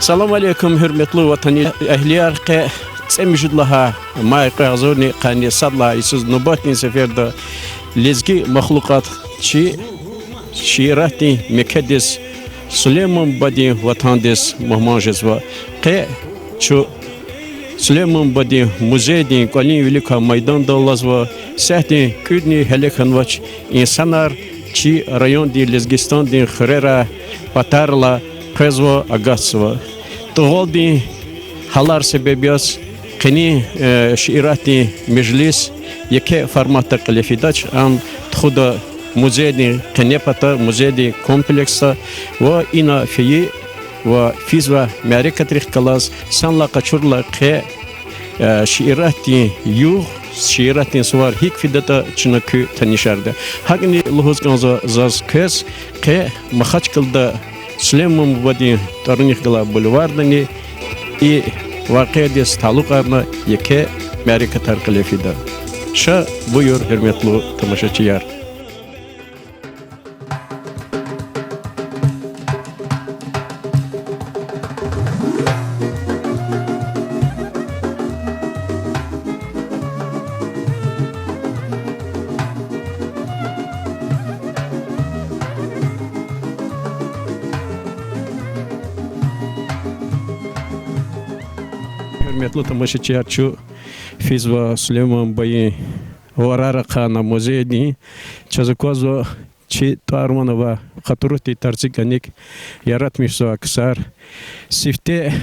Assalomu alaykum hurmatli vatani ahlilar que semjudlaha ma qazoni qani sadla isiz nubatin seferda lezgi makhluqat chi şirati mekadis Süleyman Badi vatandes muhmanjezva que şu Süleyman Badi muzeydin qalin velika maydan dalazva sahti kudni helekanvaç insanlar chi rayon di Lezgistan din Xrera Patarla Qezva Agasva Toğoldi halar sebebiyas qini şirati meclis yeke formata qalifidaç am txuda muzeydi qinepata muzeydi kompleksa ve ina fiyi ve fiz ve merekatrix kalas sanla qaçurla qe şirati yuh şiratin suvar hik fidata çınakü tanışardı. Hagni luhuz ganza zaz kes qe maxaç kılda Süleyman Badi Tarınih Gala Bulvardani i vakıdis talukarna yeke merekatar kalefida. Şa buyur hürmetli tamaşaçılar. Hürmetli tamaşaçılar şu Fizva Süleyman Bey Varara Khana muzeydi çazıkozo çi tarmanova katuruti tarzikanik yaratmışsa aksar sifte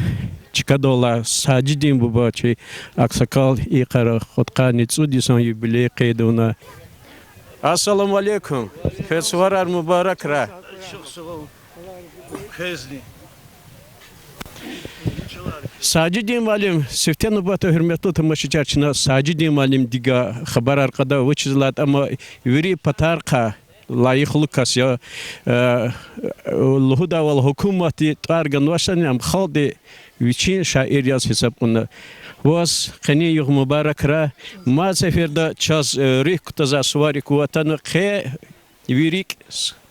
çıkadola sacidin bu bahçe aksakal ikara xotkani tsudison yubiley qeyduna Assalamu alaikum fesvarar mübarek ra Sacidin malim sifte nubata hürmetli tamaşaçılar Sacidin malim diga haber arkada uçizlat ama veri patarka layıklık kasya luhuda vel hükümeti targan vaşan am halde viçin şair yaz hesabına was qani yuh mübarek ra ma seferde çaz rih kutaza suvari kuvatanı qe virik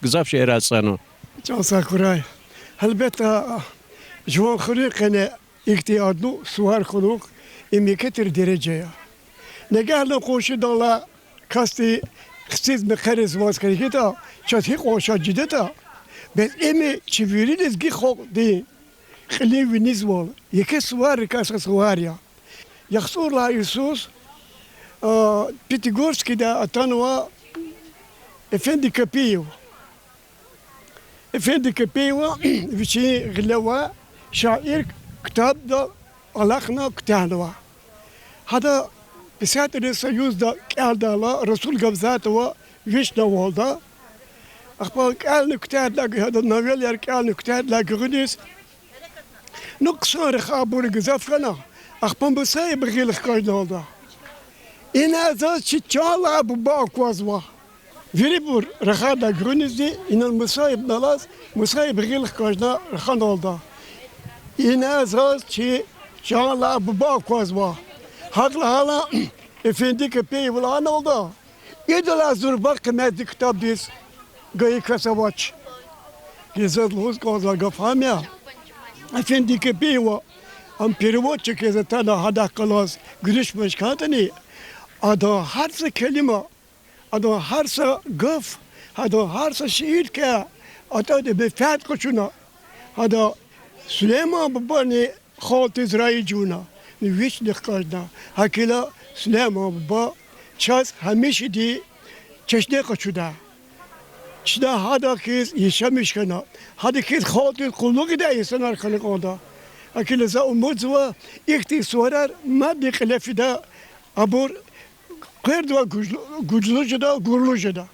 gzaf şehratsano Çasa kuray elbette جوان خلی کنه اقتصادی سوار خلوق امکتر درجه نگاه لقوش دالا کاستی خصیص مخرز واس کنی تا چه قوشا جده تا بس امی چویری لزگی خوب دی خلی ونیز وال یکی سوار کاس سواریا یخسور لا یسوس پیتگورسکی دا اتانوا افندی کپیو افندی کپیو ویچی غلوا شاعر كتاب دا علاقنا كتابه هذا بساتر السيوز دا قال دا لا رسول قبزات و ويشنا والدا أخبار قال نكتاب لا هذا النويل ير قال نكتاب لا غنيس نقصان رخابور جزافنا أخبار بساي بغير خايد والدا إن هذا شيء أبو باكوازوا فيريبور رخاد غنيس دي إن المصايب نلاس مصايب بغير خايدنا رخان والدا این اساس چی چالا بابا کوزوا حقلا hala efendi köpeği bulan oldu. İdol azur bak kıymetli kitap diz gayı kasavaç. Gezet luz kozla gafam ya. Efendi köpeği var. Am perevotçu kezetana hada kalas gülüşmüş kadını. Ada harsa kelime, ada harsa gaf, ada harsa şiir ke, ada de befat koşuna, ada Süleyman Baba'nı خالت İsrail cuna, nüviş dikkaçna. Hakila Süleyman Baba çaz hamiş di çeşne kaçuda. Çda hada kez yaşamış kana. Hada kez خالت kulluk da insan arkalık onda. Hakila za umut zva ikti suarar madde kılafida abur kırdıva güçlücüda gurlucüda.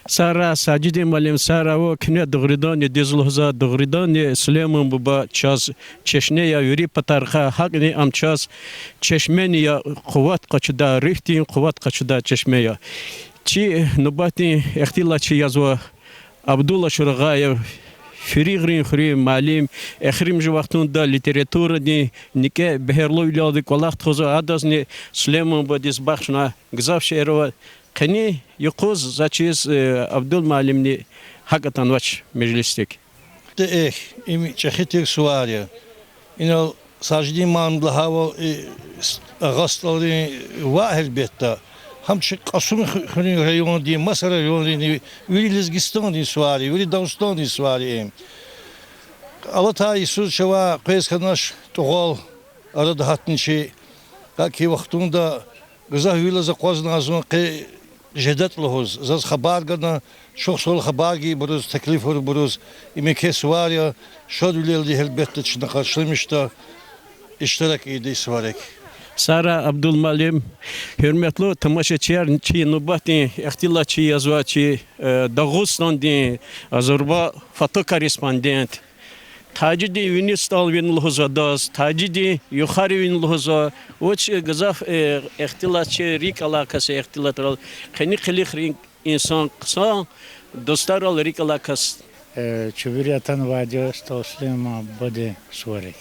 Sara Sacidin malim Sara o kine dğridan dizluhza dğridan Süleyman Baba çaz çeşne ya yuri patarha haqni am çaz çeşmeni ya kuvvet qaçda riftin kuvvet qaçda çeşme ya çi nubati ihtila çi yazwa Abdullah Şurğayev Фиригрин хри малим эхрим же вахтунда литература ни нике бехерло илады колахт хоза адасни Сулейман Бадис бахшна гзав шерова qani yuquz zachiz Abdul Malimni hakatan vaç meclistik. Im çehitir suarya. إنه ساجدين ما مدلها غسطلين واحد بيتا هم شيء قصوم خلين ريون دي مصر ريون دي ويلي لزجستان دي سواري ويلي داوستان دي سواري الله تعالى يسوع شوا قيس خناش تقول أرد هاتن شيء كي وقتون دا غزا ويلا زقوزنا أزون قي جدت لهوز زاز خبر قدنا شو صول خباقي بروز تكليف هو بروز إمكان سواريا شاد ويل دي هالبيت تشنقل شلمشتا اشتراك إيدي سوارك Sara Abdulmalim, hürmetli tamaşaçılar, çi nubati, ihtilatçı yazıcı, Dağıstan'dan Azerbaycan foto korespondent, Tacidi Yunistal vinluza das, Tacidi yukarı vinluza, uç gazaf ihtilatçı rik alakası ihtilatral, kani klik insan kısa, dostlar al rik alakası. Çuviriyatan vadiyo stoslima bode suarek.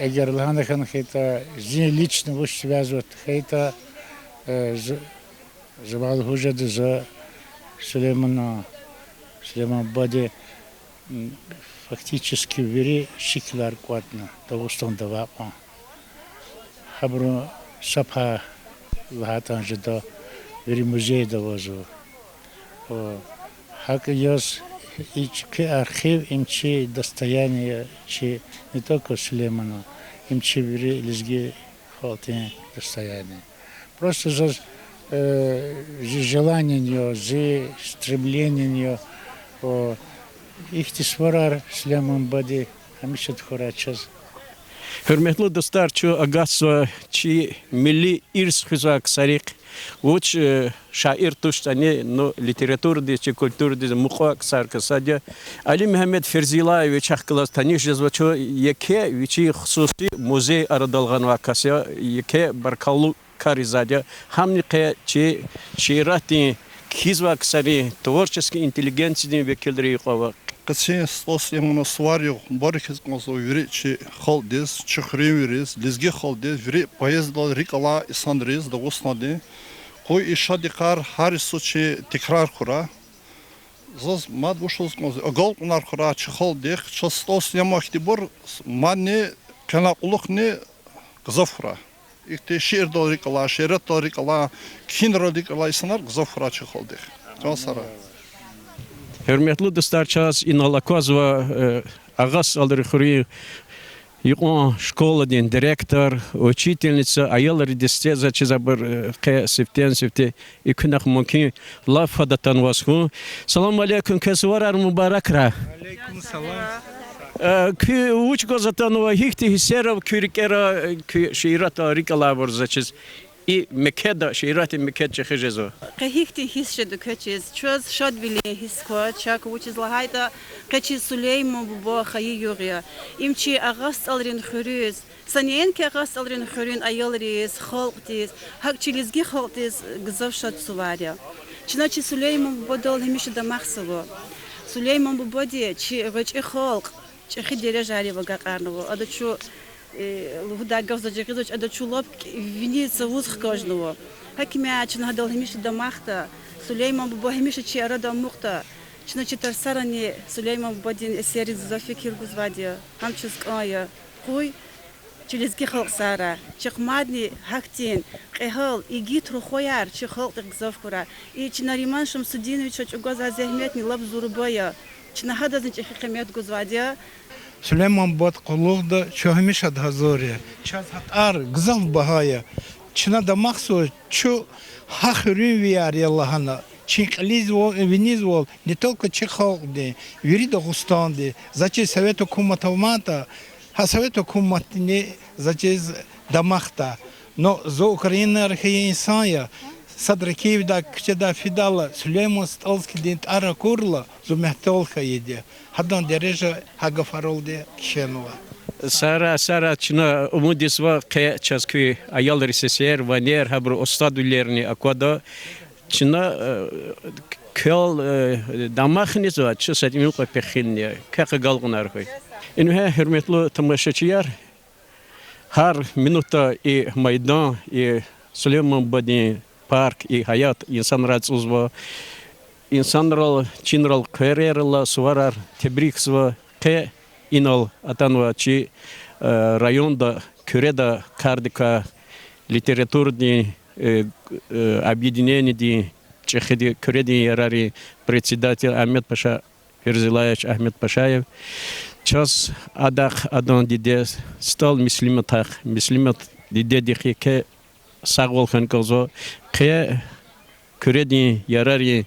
Эгер ланахан хейта зи лично вуш связывает хейта жабал хужады за Сулейман Баде фактически вери шиклар квадна Дагыстан давапа хабру сапа лахатан жада вери музей давазу хак яз Ички архив имчи достояние чи не только Сулеймана, имчи вери лизги халтин достояние. Просто за желание, за стремление их тисварар Сулейман Бади хамишат хорачаз. Hürmetli dostlar, şu agasva çi milli irs hızak sarik, uç şair tuştani no literatür de çi kültür de muqak sarkı sadece Ali Mehmet Ferzilay ve çakılas taniş yazvaço yeke viçi hususi muzey aradalgan vakasya yeke barkallu karizadya hamni qe çi şiirati kizvak sari tворческой интеллигенции векилдри qava Каче стос ямно сварю борикс консо юричи холдес чухривирис лизги холдес юри поездал рикала исандрис дагустанде кой ишадикар харисучи тикрар кура зос мад вушос консо агол кунар кура чхолдех чстос ямахтибор мане канакулукне гзафра ихте ширдал рикала шират рикала кинродикала исанар гзафра чхолдех жансара Hürmetli dostlar, çağız inalakazva ağas alır xuri yıkon şkoladın direktör, учительница, ayalları deste zaçıza bir qe sefte ikınak mümkün laf hadatan vasku. Selamun aleyküm kesvarar mübarekra. Aleyküm selam. Ki uç gazetanova hikti hisserov kürikera şiirata rikala var zaçız. I Mekke'da, şiirati Mekke çekicezo. Kahikti hisşedu kaçız. Çöz şad bile hisko. Çak uçuz lahayda kaçız Süleyman bu xayi yoğya. İmçi ağast alırın xürüz. Saniyen ki ağast alırın xürün ayalırız, xalqtiz. Hakçilizgi xalqtiz gızav şad suvarya. Çınaçı Süleyman bu dal hemişe de mahsıvo. Süleyman bu bodi çi gıç xalq. Çi derece ali vaga qarnovo. Adı şu Лугда гавза джекидоч ада чулоп винится вузх кажного. Хакимя чин хадал химиш дамахта Сулейман бу химиш чи арада мухта. Чина читар сарани Сулейман бадин эсери зафикир гузвадия. Хамчис кая. Хуй чилизги халк сара. Чиқмадни хактин қихал игит рухояр чи халк гзавкура. И чина Риман Шамсудинович угаза зехметни лаб зурбая. Чина хадазин чи хикмет гузвадия. Süleyman Bad qulluqda çohmiş adhazoriya. Çaz hatar gzal bahaya. Çina da maksu çu hahrin viyari Allah'ana. Çinqliz vol, viniz vol. Не только Чеховде, Юрий Дагустанде. Зачем Совету Куматовмата, а Совету Куматне зачем Дамахта. Но за Украина архея инсая. Sadr Kiev'da küçede fidala Süleyman Stalski dint ara kurla zumehtelka yedi. Hadan derece haga farolde kişenova. Sara çına umudisva qe çaskü ayal riseser vaner habru ostadullerini akwada çına köl damakhniz va çsatimi qapexin kaqa galgınar koy. İnhe hürmetli tamaşaçılar her minuta i Maydan i Süleyman Badin park и hayat insanlar uzva insanlar çinral kariyerla suvarar tebrikzva ke инал атанва чи районда кюреда кардика литературный объединение чехиди кюреди ярари председатель Ахмед Паша Ферзилаевич Ахмед Пашаев час адах адан диде стал мислиматах мислимат диде дихике сагвол ханкозо ке кюреди ярари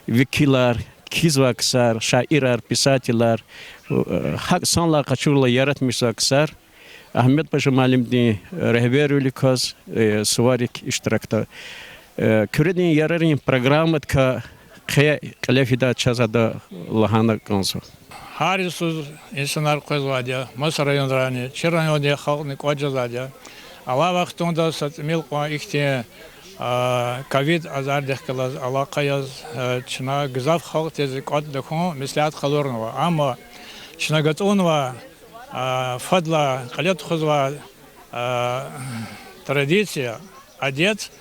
викилар кизваксар шаирар писателар хак санла качурла яратмисаксар Ахмед Паша малимди рехберуликаз сварик иштиракта кюреди ярари программатка ке калефида чазада лахана консо Харисуз insanlar koyzvadia, Mos rayonlarını, Çi rayonda halkını koyzadia. Allah vaxtında satmil qoy ихте ковид азардехкалаз алақаяз чина гзав халк тез код дхон мислят халорнова. Ама чина готонова фадла қалет хузва традиция одет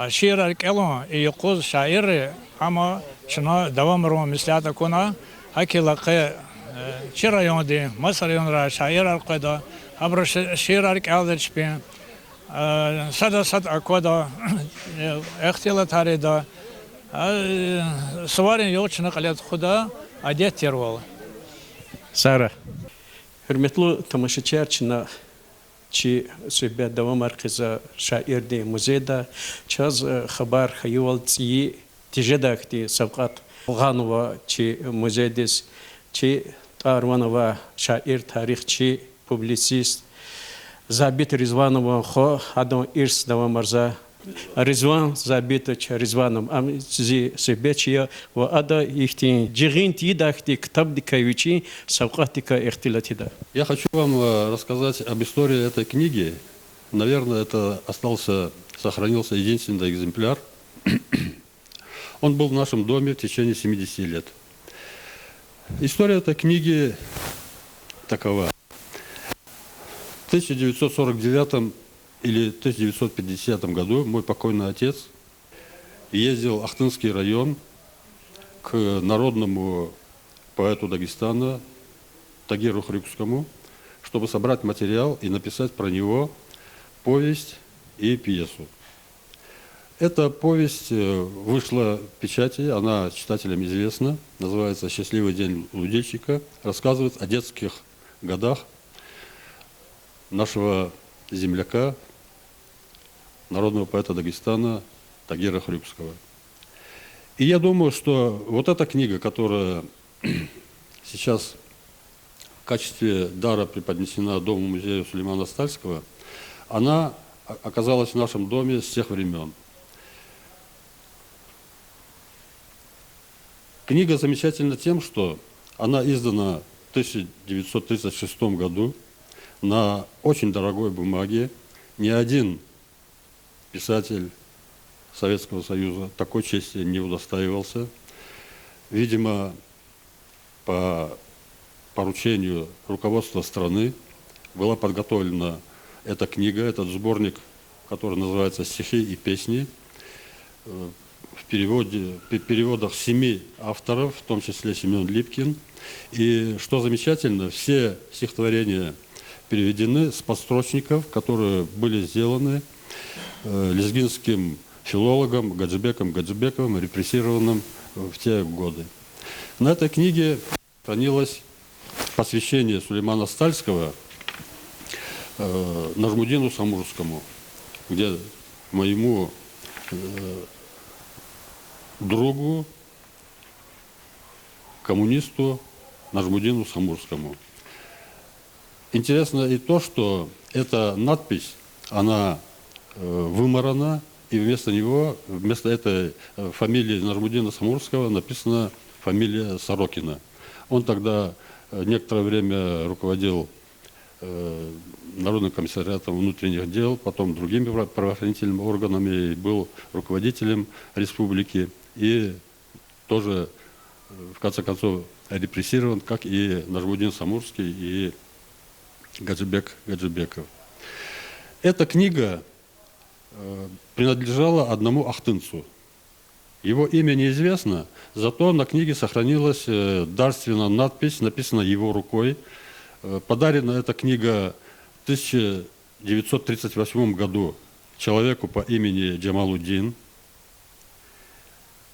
шира кело и юқуз шаиры ама чина давамро мислят кона акилақе Çi rayonda, Mos rayonlara şair arqada, abra şiir arqaldır ben. Sada sad akoda, ihtilat harida. Svarin yo'qchini qilyat xudo adet terwol. Сара, hürmetli tamaşaçılar çi söhbət davam arqıza şairdi muzeyda çaz xabar xayol tsiyi tijadakti savqat Ğanova çi muzeydis çi Tarvanova şair tarixçi publisist Zabit Rizvanova xo adam irs davam arza Rizvan Zabitoch Rizvanom am zi sebetchiya va ada ихтин жигинти дахти китабдикавичи савқатика ихтилатида. Я хочу вам рассказать об истории этой книги. Наверное, это сохранился единственный экземпляр. Он был в нашем доме в течение 70 лет. История этой книги такова. В 1949 или 1950 году мой покойный отец ездил в Ахтынский район к народному поэту Дагестана Тагиру Хрюкскому, чтобы собрать материал и написать про него повесть и пьесу. Эта повесть вышла в печати, она читателям известна, называется «Счастливый день лудильщика», рассказывает о детских годах нашего земляка, народного поэта Дагестана Тагира Хрюкского. И я думаю, что вот эта книга, которая сейчас в качестве дара преподнесена Дому-музею Сулеймана Стальского, она оказалась в нашем доме с тех времен. Книга замечательна тем, что она издана в 1936 году на очень дорогой бумаге. Ни один писатель Советского Союза такой чести не удостаивался. Видимо, по поручению руководства страны была подготовлена эта книга, этот сборник, который называется «Стихи и песни», в переводах 7 авторов, в том числе Семен Липкин. И что замечательно, все стихотворения переведены с подстрочников, которые были сделаны лезгинским филологом Гаджибеком Гаджибековым, репрессированным в те годы. На этой книге хранилось посвящение Сулеймана Стальского Нажмудину Самурскому, где моему другу, коммунисту Нажмудину Самурскому. Интересно и то, что эта надпись, она вымарана, и вместо этой фамилии Нажмудина Самурского написана фамилия Сорокина. Он тогда некоторое время руководил Народным комиссариатом внутренних дел, потом другими правоохранительными органами, был руководителем республики и тоже, в конце концов, репрессирован, как и Нажмудин Самурский и Гаджибек Гаджибеков. Эта книга принадлежала одному ахтынцу. Его имя неизвестно, зато на книге сохранилась дарственная надпись, написанная его рукой. Подарена эта книга в 1938 году человеку по имени Джамалуддин.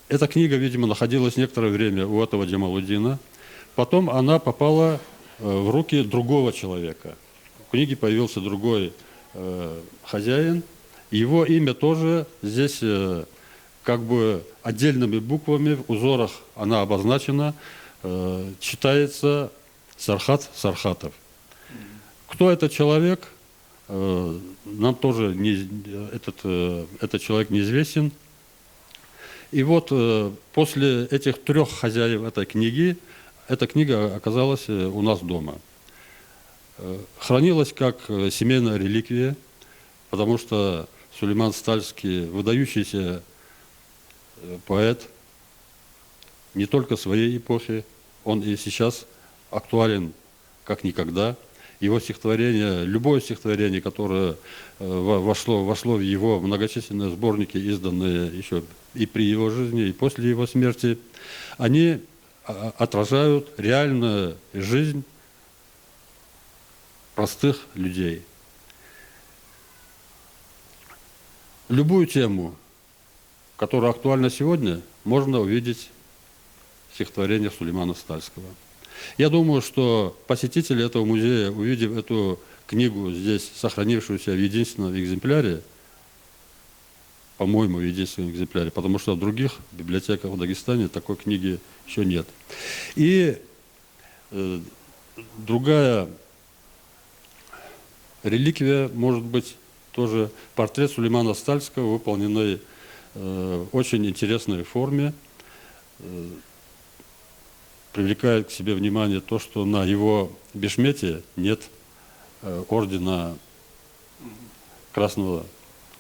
Эта книга, видимо, находилась некоторое время у этого Джамалуддина. Потом она попала в руки другого человека. В книге появился другой хозяин. Его имя тоже здесь как бы отдельными буквами в узорах она обозначена. Читается Сархат Сархатов. Кто этот человек? Нам тоже этот человек неизвестен. И вот после этих 3 хозяев этой книги, эта книга оказалась у нас дома. Хранилась как семейная реликвия, потому что Сулейман Стальский выдающийся поэт не только своей эпохи, он и сейчас актуален как никогда. Его стихотворение, любое стихотворение, которое вошло в его многочисленные сборники, изданные еще и при его жизни, и после его смерти, они отражают реальную жизнь простых людей. Любую тему, которая актуальна сегодня, можно увидеть в стихотворениях Сулеймана Стальского. Я думаю, что посетители этого музея, увидев эту книгу здесь, сохранившуюся в единственном экземпляре, по-моему, в единственном экземпляре, потому что в других библиотеках в Дагестане такой книги еще нет. И другая реликвия, может быть, тоже портрет Сулеймана Стальского, выполненный в очень интересной форме. Привлекает к себе внимание то, что на его бешмете нет ордена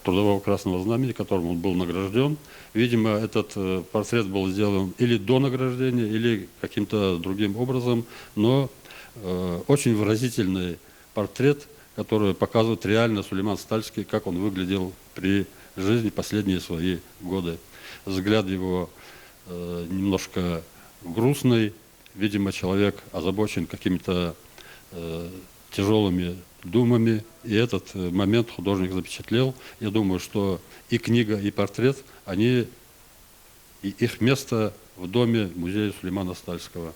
трудового красного знамени, которым он был награжден. Видимо, этот портрет был сделан или до награждения, или каким-то другим образом, но очень выразительный портрет, который показывает реально Сулейман Стальский, как он выглядел при жизни последние свои годы. Взгляд его немножко грустный, видимо, человек озабочен какими-то тяжелыми думами, и этот момент художник запечатлел. Я думаю, что и книга, и портрет, и их место в доме музея Сулеймана Стальского.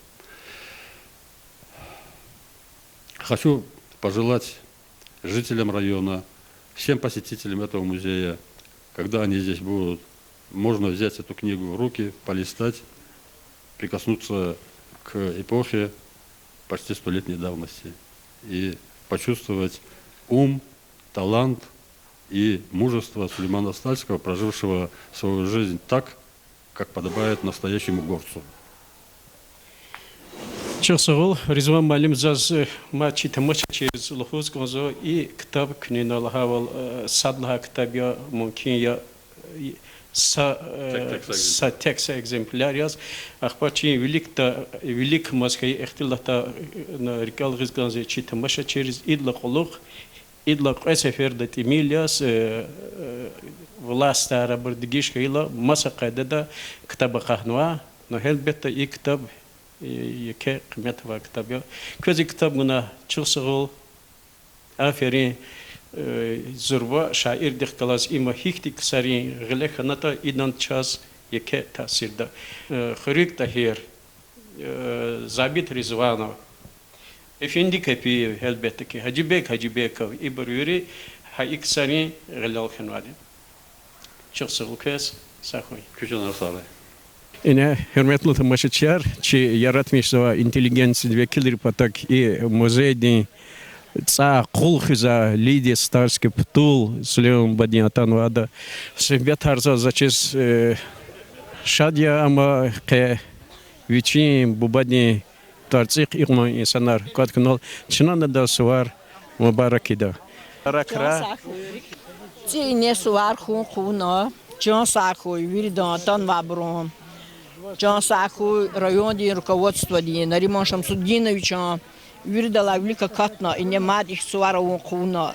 Хочу пожелать жителям района, всем посетителям этого музея, когда они здесь будут, можно взять эту книгу в руки, полистать, прикоснуться к эпохе почти 100-летней давности и почувствовать ум, талант и мужество Сулеймана Стальского, прожившего свою жизнь так, как подобает настоящему горцу. Часовол, Ризван Малим заз мачи тамаша через лохуз гонзо и китаб книна лахавал садлха китабя мумкин я са текста экземпляриас ахпачи велик маской эхтилата на рекал ризганзе чи тамаша через идла холух идла кесефер дат эмилиас власта рабардгиш кайла маса кайдада китаба кахнва но хелбетта и китаб яке кыметова китабя көзи китаб гына чусгыл аферин зурва шаир дихкалас има хиктик сари глеканата идан час яке тасирда хрик тахир забит Ризванов эфенди капи хелбетта ки хажибеков ибрюри хаик сари глал ханвади чусгыл кес сахой Küçük Sağlık. Yine hürmetli tamaşaçılar, ki yaratmış da inteligensiya vekilleri patak i muzeyden ца колхоза Лидия Старский птул Сулейман Бадиатан вада себе тарза зачес шадия ама ке вичин бубадни тарцик игма инсанар каткнал чинана да сувар мубаракида ракра ти не сувар хуно Джон Сахуй вирдан тан ваброн Джон Сахуй районный руководство ди Нариман Шамсуддинович Вирдала велика катна и немад их сувара хуна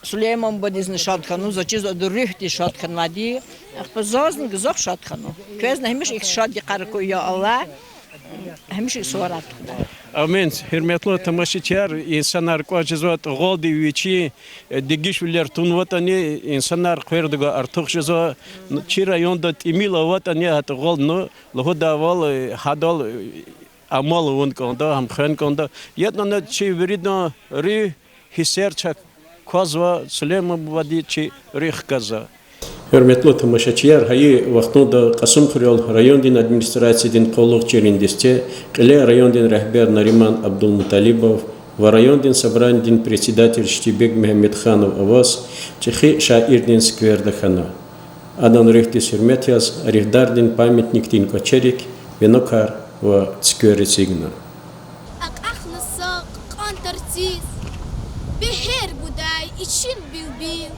Сулейман Бадизн шатхану зачез дурихти шатхан вади ахпазазн гзах шатхану квезна хемиш их шади карко я Аллах хемиш суварат Amin. Hürmetli tamaşaçılar, insanlar koçuzot goldi viçi digişviller tunvatani insanlar koyardığı artık şuzo çi rayonda timila vatani hat gol no lohuda val hadal amal un konda ham khan konda yatna çi veridna ri hisserçak kozva Süleyman vadi çi rih kaza. Hürmetli tamaşaçılar, hayı vaxtında Qasım Xuriyol rayondin administrasiyadan qo'lluq çerindeste, Qile rayondin rehber Nariman Abdulmutalibov va rayondin Sabrandin председатель Штибек Mehmetxanov Avaz, Çexi şairdin skverda xana. Adan rehtis hürmet yaz, Rihdardin pametniktin koçerik, Venokar va skveri signa. Akaknısa kantarsiz, beher buday için bilbil.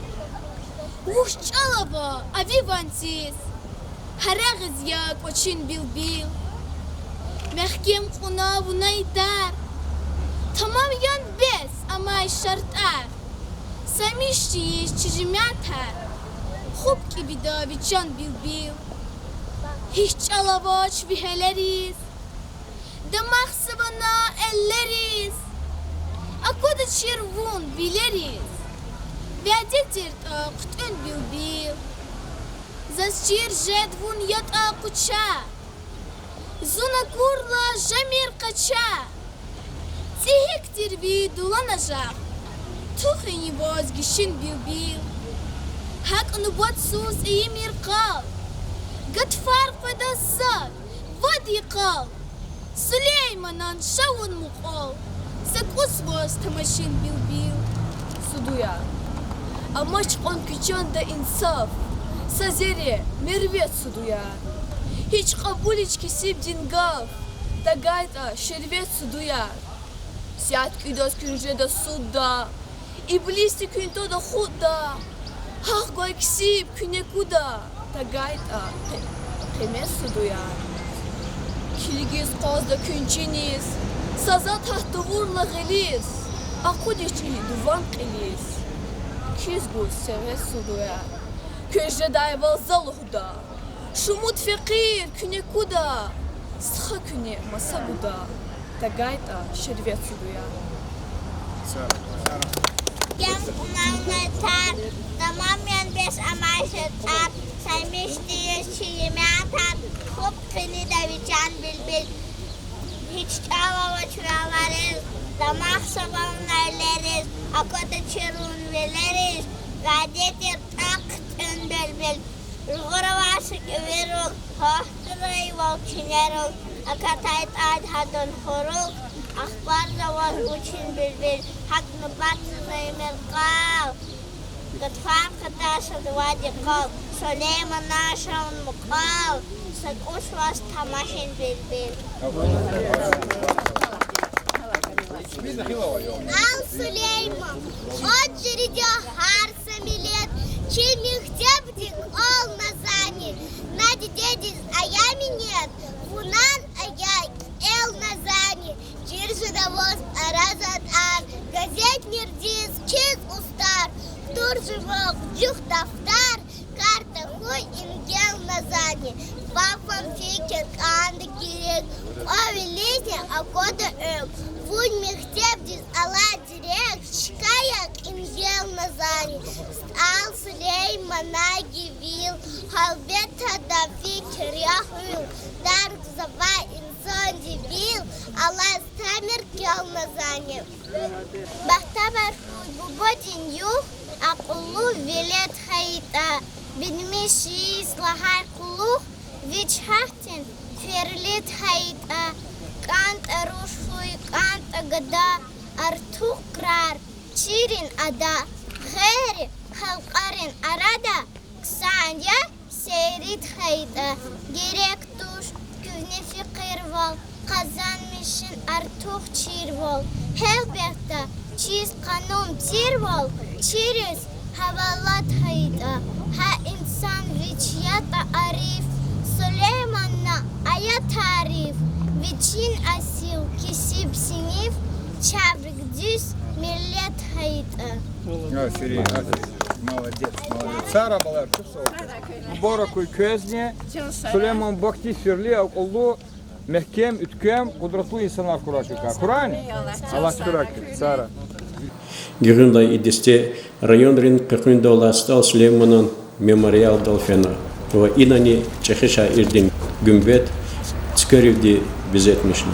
Ушчалова, авивансис, харагызяк очень билбил. Мехкем кунаву найдар, тамам ян бес, амай шартар. Самишчииш чижимятар, хубки бидавичан билбил. Hişçalavaç viheleriz, damak sıvana elleriz. Akoda çirvun bileriz. Вядетер ктун билбил, засчир жедвун ят акуча, зуна курла жамир кача, тихектир ви дуланажа, тухрини возгишин билбил, хак нубот сус и мир кал, гатфар фадасад, води кал, Сулейманан шаун мукол, закус воз тамашин билбил, судуя. Amaç on küçüğünde insaf, sazeri, mervet suduya. Hiç kabul hiç kisip dingav, da gayta şervet suduya. Siyat küdos künce de sudda, iblisti künto da hudda. Hak goy kisip küne kuda, da gayta kemes suduya. Kiligiz kozda künçiniz, saza tahtı vurla geliz, akudiçi duvan keliz. Kizgu seves suduya, köjde dayval zaluhda, şumut fekir küne kuda, sıha küne masabuda, tagayta şervet suduya. Gem unanlar, tamamen beş amaçlar, saymıştıyız çiğmeatan, hop küne davican bilbil, hiç çava çuravarız, damak sabunlarlarız, akoda çırun veririz, gadetir aktın bülbül, Rğuravasık veruk, hohtırıy volçineruk, akatayt adhadun huruk, akbar zavaz uçin bülbül, hak nubatsızı mirqal, gatfar kıtasıd vadi qal, Süleyman naşan muqal, sad usvas tamaşin bülbül. Ал Сулейман, от жередя харса милет, чемих дебдик ол назани, нади дедис аями нет, вунан аяй эл назани, чиржи давоз аразат ар, газет нердиз чиз устар, тур живок джух дафтар, карта хуй ингел назани, бафам фикер канды кирек, овелите акода эк, Вунь мехтебдис ала дирек, шкаяк ингел назани, стал Сулейман нагивил, халбета да фикер яхвил, дарк зава инсан дивил, ала стамер кел назани. Бахтабар бубодин юх, акулу велет хайта, бедмиши слахар кулух, вичхахтин ферлит хайта, Кант рушуй, кант агада, артух крар, чирин ада, хери, халқарин арада, ксанья сейрит хайда, герек туш, күвне фикир вол, қазан мишин артух чир вол, хелбекта, чиз қанум тир вол, чирис хавалат хайда, ха инсан вичията ариф, Сулейманна ая тариф, Вичин асил, кисиб синив, чабрик дюс, миллет хайта. Молодец, молодец. Сара балар, чусов. Боракуй көзне, Сулейман бахти фирли, акулу, Mehkem, ütkem, kudretli insanlar kurakıka. Kur'an? Allah kurakı. Sara. Гюрюнда идисте районрин кыкында стал Сулейманан мемориал Долфена. Ва инани чехиша ирдин гүмбет скоривди безетмишна.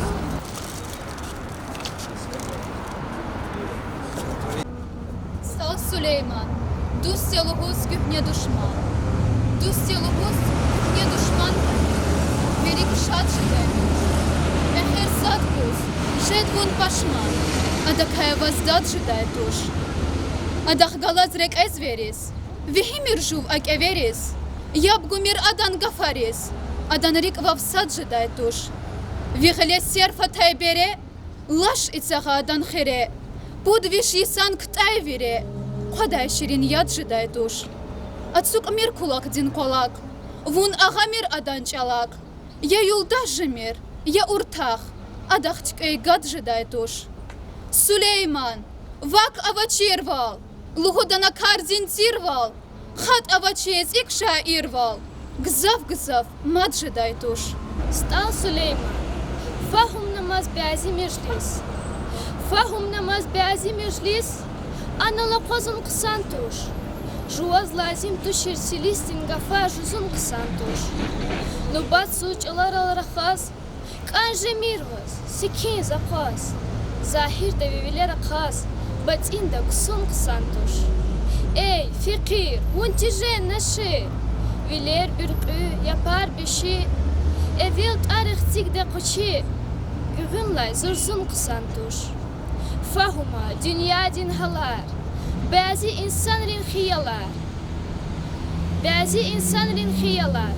Стал Сулейман, дустелугус гюхне душман. Дустелугус гюхне душман. Велик шат жиден. Эхер садкус, шед вон пашман. Адакая воздад жидает душ. Адах галаз рек эзверис. Вихимир жув ак эверис. Ябгумир адан гафарис. Адан рик вавсад жидает душ. Вихеле серфа тайбере. Лаш ицага адан хере. Буд виш исан ктайвире. Қадай ширин яд жидает душ. Ацук мир кулак дин колак. Вун агамир адан чалак. Я юлдаш жемир. Я уртах. Адах тикай гад жидает душ. Сулейман, вак авачирвал, лугудана карзин цирвал, хат авачез икша ирвал, гзав, маджедай туш. Стал Сулейман, фахум намаз бязи межлис. Фахум намаз бязи межлис, анала козум ксан туш. Жуаз лазим тушир силистин гафа жузум ксан туш. Но бат суч алар алрахаз, канже мирваз, сикин запас. Zahir de vivilere khas, batinda kusum ksantuş. Ey fikir, vuntijen neşe. Viler ürkü yapar bir şey. Evil tarih de koçi. Güğünlay zurzum ksantuş. Fahuma dünya din halar. Bazı insanların hiyalar. Bazı insanların hiyalar.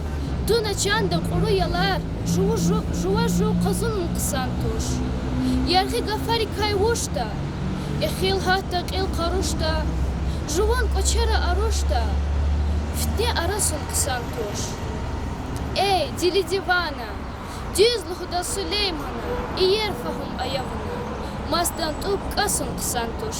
Duna çanda kuruyalar. Juva kazum ksantuş. Yargı gafari kayvuşta, ekhil hatta qil qaruşta, juvan koçera aruşta, fitne arasun kısantuş. Ey dili divana, düz luhuda Süleymana, iyer fahum ayavına, masdan tup kasun kısantuş.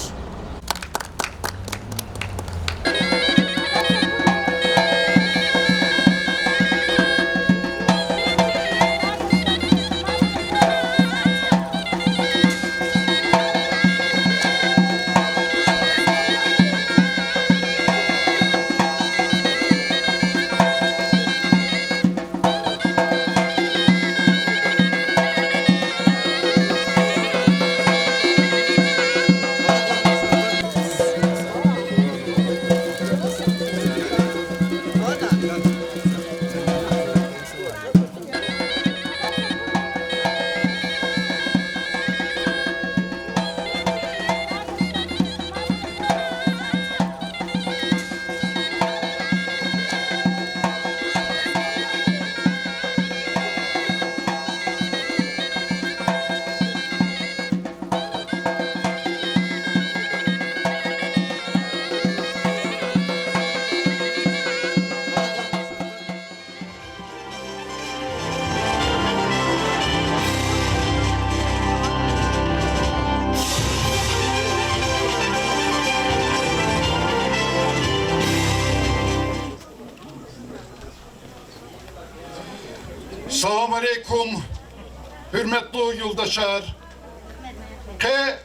Selamun Aleyküm, hürmetli yoldaşlar. Ke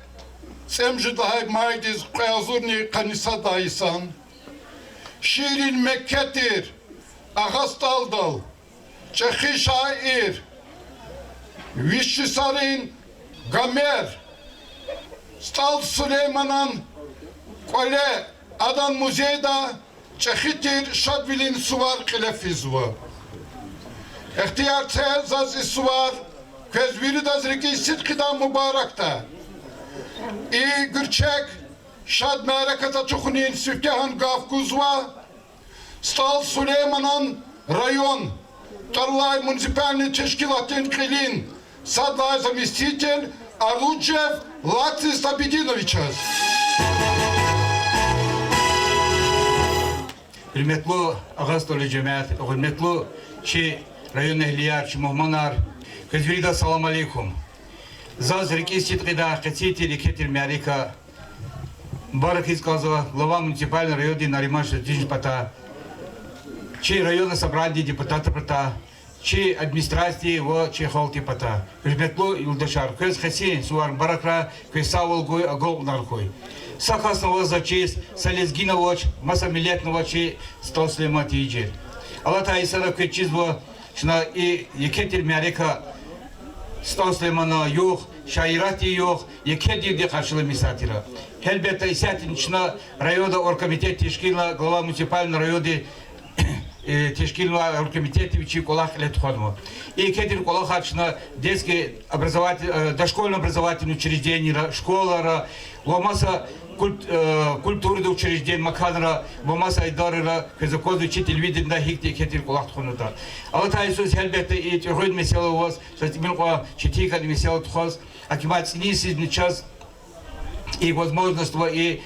semci daha maydiz kayazurni kanisa dayısan. Şirin Mekke'tir, ağast aldal, çehi şair, vişçisarin gamer, stal Süleyman'ın kole adan muzeyda çehitir şadvilin suvar kilefizva. İhtiyar tezaz suvar, kezviri da zriki sidkida mübarekta. İyi gürçek, şad merekata çukunin süfkehan gafkuzva, stal Süleyman'ın rayon, Tarlay Municipalny Teşkilatın Kılin, sadlay zamestитель Arluchev Latsis Tabidinovichas. Hürmetli Ağastolu Cemaat, hürmetli rayon ehliyar, muhmanar, Kızviri salam aleykum. Zaz реки Ситкида, хотите Кетер Мярика, Барак изказа, глава муниципального района Наримаш Тижпата, чей районное собрание депутата Прата, çi administrasiya ve çi halkı pata. Hürmetli yoldaşlar, köz xesin suvar barakra, köz savul koy, agolnar koy. Sakasnova zaçiz, salezginova, masa milletnova çi Stalslema tiyecir. Allah Teala köçiz bu, şuna yeketir Amerika Stalslemana yok, şairati yok, yekedir de karşılığı misatira. Elbette isatin içine rayonda orkomitet teşkilna, glava municipalna rayonda teşkilna orkomitет вичи колах летходмо. И кедир колах ачна детские образовательные, дошкольные образовательные учреждения, школа, ломаса культуры учреждения, маканра, ломаса идары, казакоз учитель видит на хикте кедир колах тхонута. Аллах Иисус элбетте и тюргойд месела вас, что теперь ко четика месела тхоз, акимат снисит час и возможность и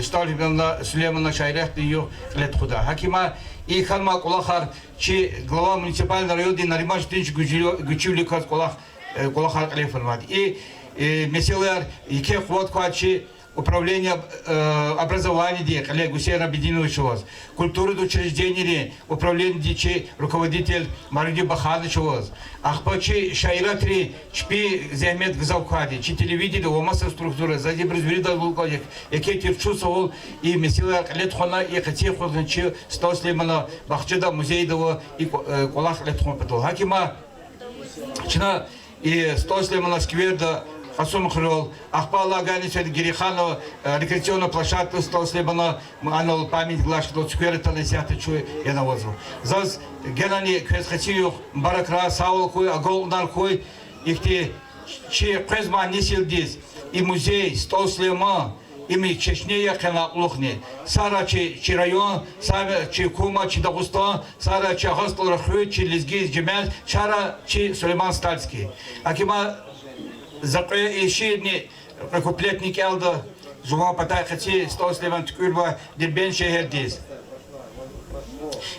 Сталина Сулеймана Шайрехты ее лет худа. Хакима и Ханма Кулахар, чи глава муниципального района Наримаш Тинч Гучивли Кулахар Алифармад. И меселер, и кех вот квачи управление образования, коллег Гусейн Абединович вас, культуры учреждений, управление дичи, руководитель Маруди Баханович вас, ахпачи шайратри, чпи займет гзавкади, чи телевидели, умаса структура, сзади брызбрида лукадик, яке терчусовал, и месила летхона, и хотел ходничи, стал слемана Бахчада музейдова, и колах летхон петл. Хакима, чина, и стал слемана скверда, Хасум Хрол, Ахпала Ганича Гириханова, рекреационная площадка Сталслебана, анал память глаш, что скверы талисяты чуй я навозу. Заз генани квесхатию баракра саулкуй, аголнаркуй, их те че квезма не силдис, и музей Сталслема, и мы Чечнея Хенаклухни, Сара че район, Сара че Кума, че Дагустан, Сара че Хастл Рахуй, че Лизгиз Джемел, Чара че Сулейман Стальский. Акима Запре ишидни прекуплетник элда жума патай хати Сталслеван ткурба дербен шехердиз.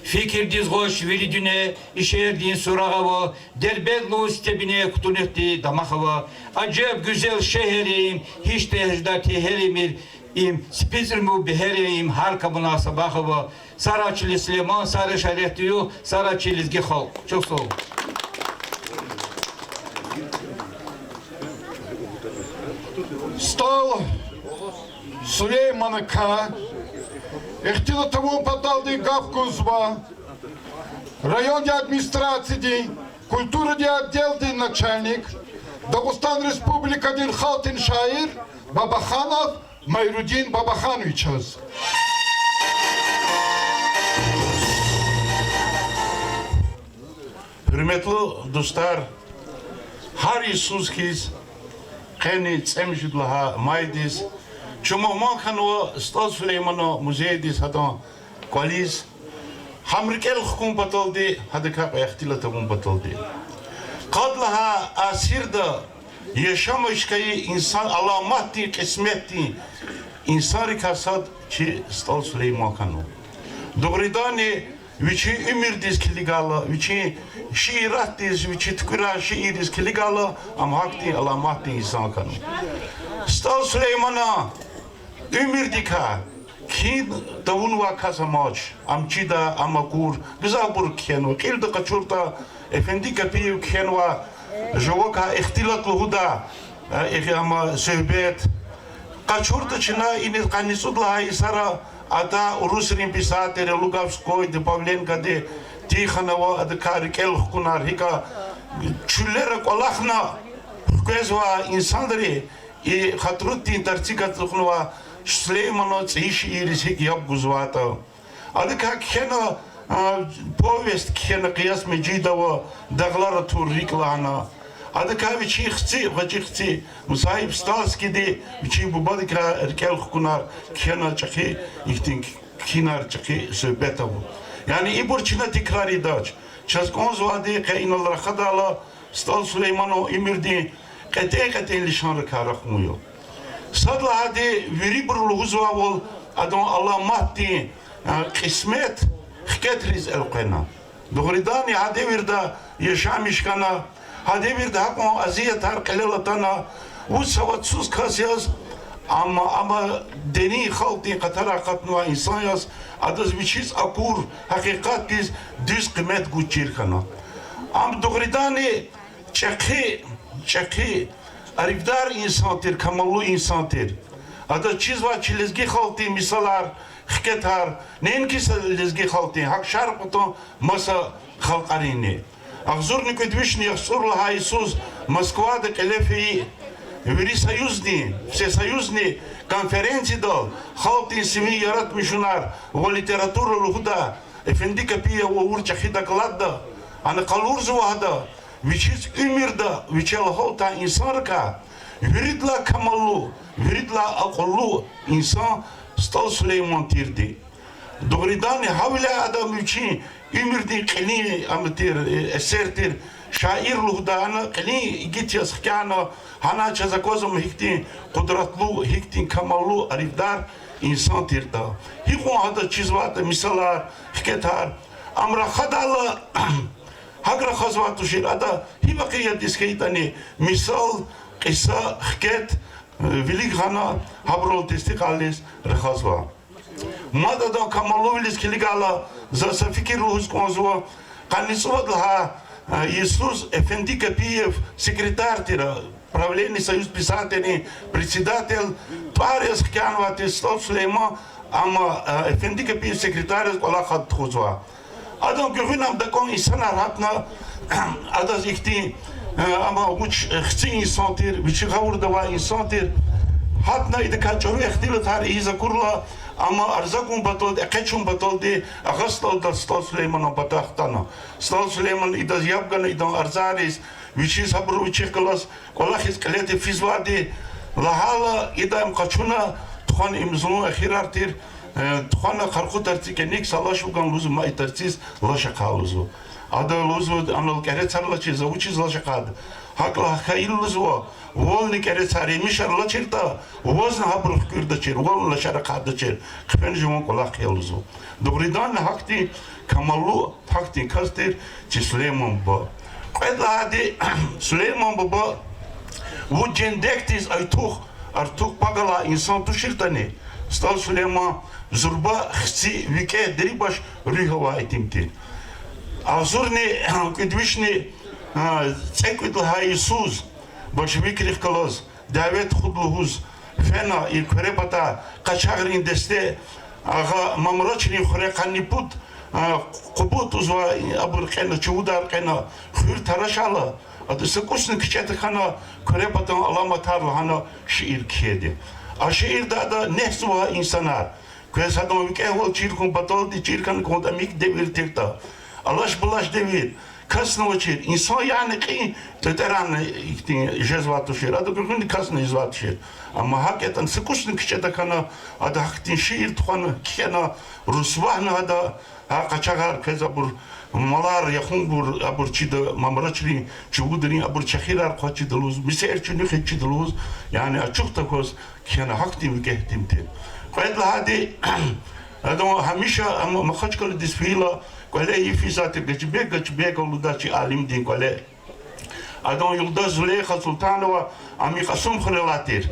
Fikirdiz hoş viridüne işerdin surağava derbedlu stebine kutunekti damakava acayip güzel şehrim hiç tehcdati herimir im spizirmu beherim harka münasabahava Saraçlı Süleyman Sarı Şereftiyu Saraçlı Lizgi halk. Çok sağ olun. Стал Сулеймана К. Эхтила того подалды Гавкузва, районной администрации, культуры отдел начальник, Дагестан Республика Дирхалтин Шаир, Бабаханов, Майрудин Бабаханович. Hürmetli dostlar, her Iisus Keni Tsemjidlaha Maydis, Çumuhman Kanu Stal Süleymano Muzeydis Hadan Kwaliz, Hamrikel Hukum Bataldi, Hadikap Ehtila Tabun Bataldi. Kadlaha Asirda Yaşam işkayı insan alamatti, kısmetti, insari kasad ki Stal Süleyman Kanu. Doğridani Vici ümirdiz kiligala, vici şiirattiz, vici tkura şiiriz kiligala, ama hakti alamatti insan kanu. Stal Süleyman'a ümirdika, ki davunva kasamaç, amçida amakur, güzabur kenu, kilda kaçurta, efendi kapiyu kenva, jovoka ihtilatlı huda, ama söhbet, kaçurta çina inil kanisudla isara, Ада Урусрин писатели Лугавской, Павленко, де Тихонова, Адакари Келхкунар, Хика, Чулера Колахна, Хкезва, Инсандри, и Хатрутин Тарцика Тухнова, Шлеймано, Циши, Ирисик, Ябгузвата. Адака Кена, повесть Кена Кияс Меджидова, Даглара Туриклана. Адака Вичихци, Вачихци, Мусаиб Сталски, де Вичи Бубадика, Келхкунар, Кена Чахи, İhtin kinar çıkı söhbete bu. Yani İburçina tekrar idaç. Çazkon zvadi kayınlar khadala Stal Süleymano imirdi kate lişanı karakmuyor. Sadla hadi veri burluğuzva vol adon Allah mahdi kısmet hketriz elqena. Doğrudan hadi virda yaşamış kana hadi virda hakon aziyet har kalalatana bu savatsız kasiyaz ama deni halkın katara katnuva insan yaz adız biçiz akur hakikat biz düz kıymet güçir kana. Am doğridani çeki arifdar insandır, kamallu insandır. Ada çizva çilizgi halti misalar, hiketar, neyin ki lizgi halti, hak şarpıton masa halkarini. Akzur nikudvişni yaksurla Isus Moskva'da kelefi veri союзни, всесоюзни конференции дал, halkın simi yaratmışlar, o literaturu luhda, efendi kapıya o urçakı da kladda, ana kalur zuvada, viçiz ümirda, viçel halta insanka, viridla kamallu, viridla akollu insan stal Süleyman tirdi. Doğrudan havle adam için ümirdi keni amatir esertir, şair luhdana keni git yazkana hana çazakozum hiktin kudratlu hiktin kamallu arifdar insan tirda. Hikun hada çizvat misalar hiketar amra khadala hagra khazvat şir ada hibakiyat iskeytani misal qissa hiket vilik hana habrol testiqalis rekhazva. Madada kamallu vilis kiligala za fikir ruhus konzwa qaniswadha Иисус Эфенди Капиев, секретарь правления Союз писателей, председатель Парис Хкянова Тестов Сулейман, ама Эфенди Капиев секретарь Аллаха Тхузва. Адам гювинам дакон инсан аратна, адаз ихти ама уч хци инсантир, вичи гавурдава инсантир, хатна иде качору ихтилы тар иза курла, ama arzakun batoldu, ekeçun batoldu, ağastal da Stal Süleyman'a batahtana. Stal Süleyman idaz yapgana idan arzaris, viçi sabru viçi kılas, kolahis kalete fizvadi, lahala idam kaçuna, tuhan imzunu ahirartir, tuhana karkut artikenik salaş ugan luzu ma itarsiz laşaka luzu. Ada luzu anıl kere sarlaçı zavuçi laşakadı. Hakla hayır luzu. Волни кере цари мишарла чирта, возна хабрух курда чир, волна шаракада чир, хпен живон колах елзу. Добридан хакти камалу хакти кастир чи Сулейман ба. Кайдлади Сулейман баба вуджендектис артух пагала инсан туширтани. Стал Сулейман зурба хси вике дрибаш рихова этимти. Азурни кудвишни цеквитла Иисус Bolşeviklik kaloz, davet xudluhuz, fena ilkore bata, kaçağrin deste, ağa mamroçni xore kaniput, kubut uzva abur kena çuvudar kena, xür taraşala, adı sıkusni kıçatı kana, kore batan alamatarla hana şiir kiyedi. A şiirde da nehsuva insanar, kuyas adam vikehol çirkun batoldi çirkan konda mik devir tirta, alaş bulaş devir, kasno çir, insan yani ki teteran jezvat şir, adı gün kasno jezvat şir. Ama hakikaten sıkusni kıçata kana, adı hakikaten şiir tuhanı kena rusvahna adı kaçagar kezabur malar yakın bur abur çide mamraçli çubudrin abur çahirar kaçı daluz, miser çünü kaçı daluz, yani açık takoz kena hakikaten vikehtimti. Kayıtla hadi adam hamişa ama makaç kalı disfila Quale ifizate găcibeg oludaci alim din quale. Adon Yıldız Züleyha Sultanova ami kasum xrelatir.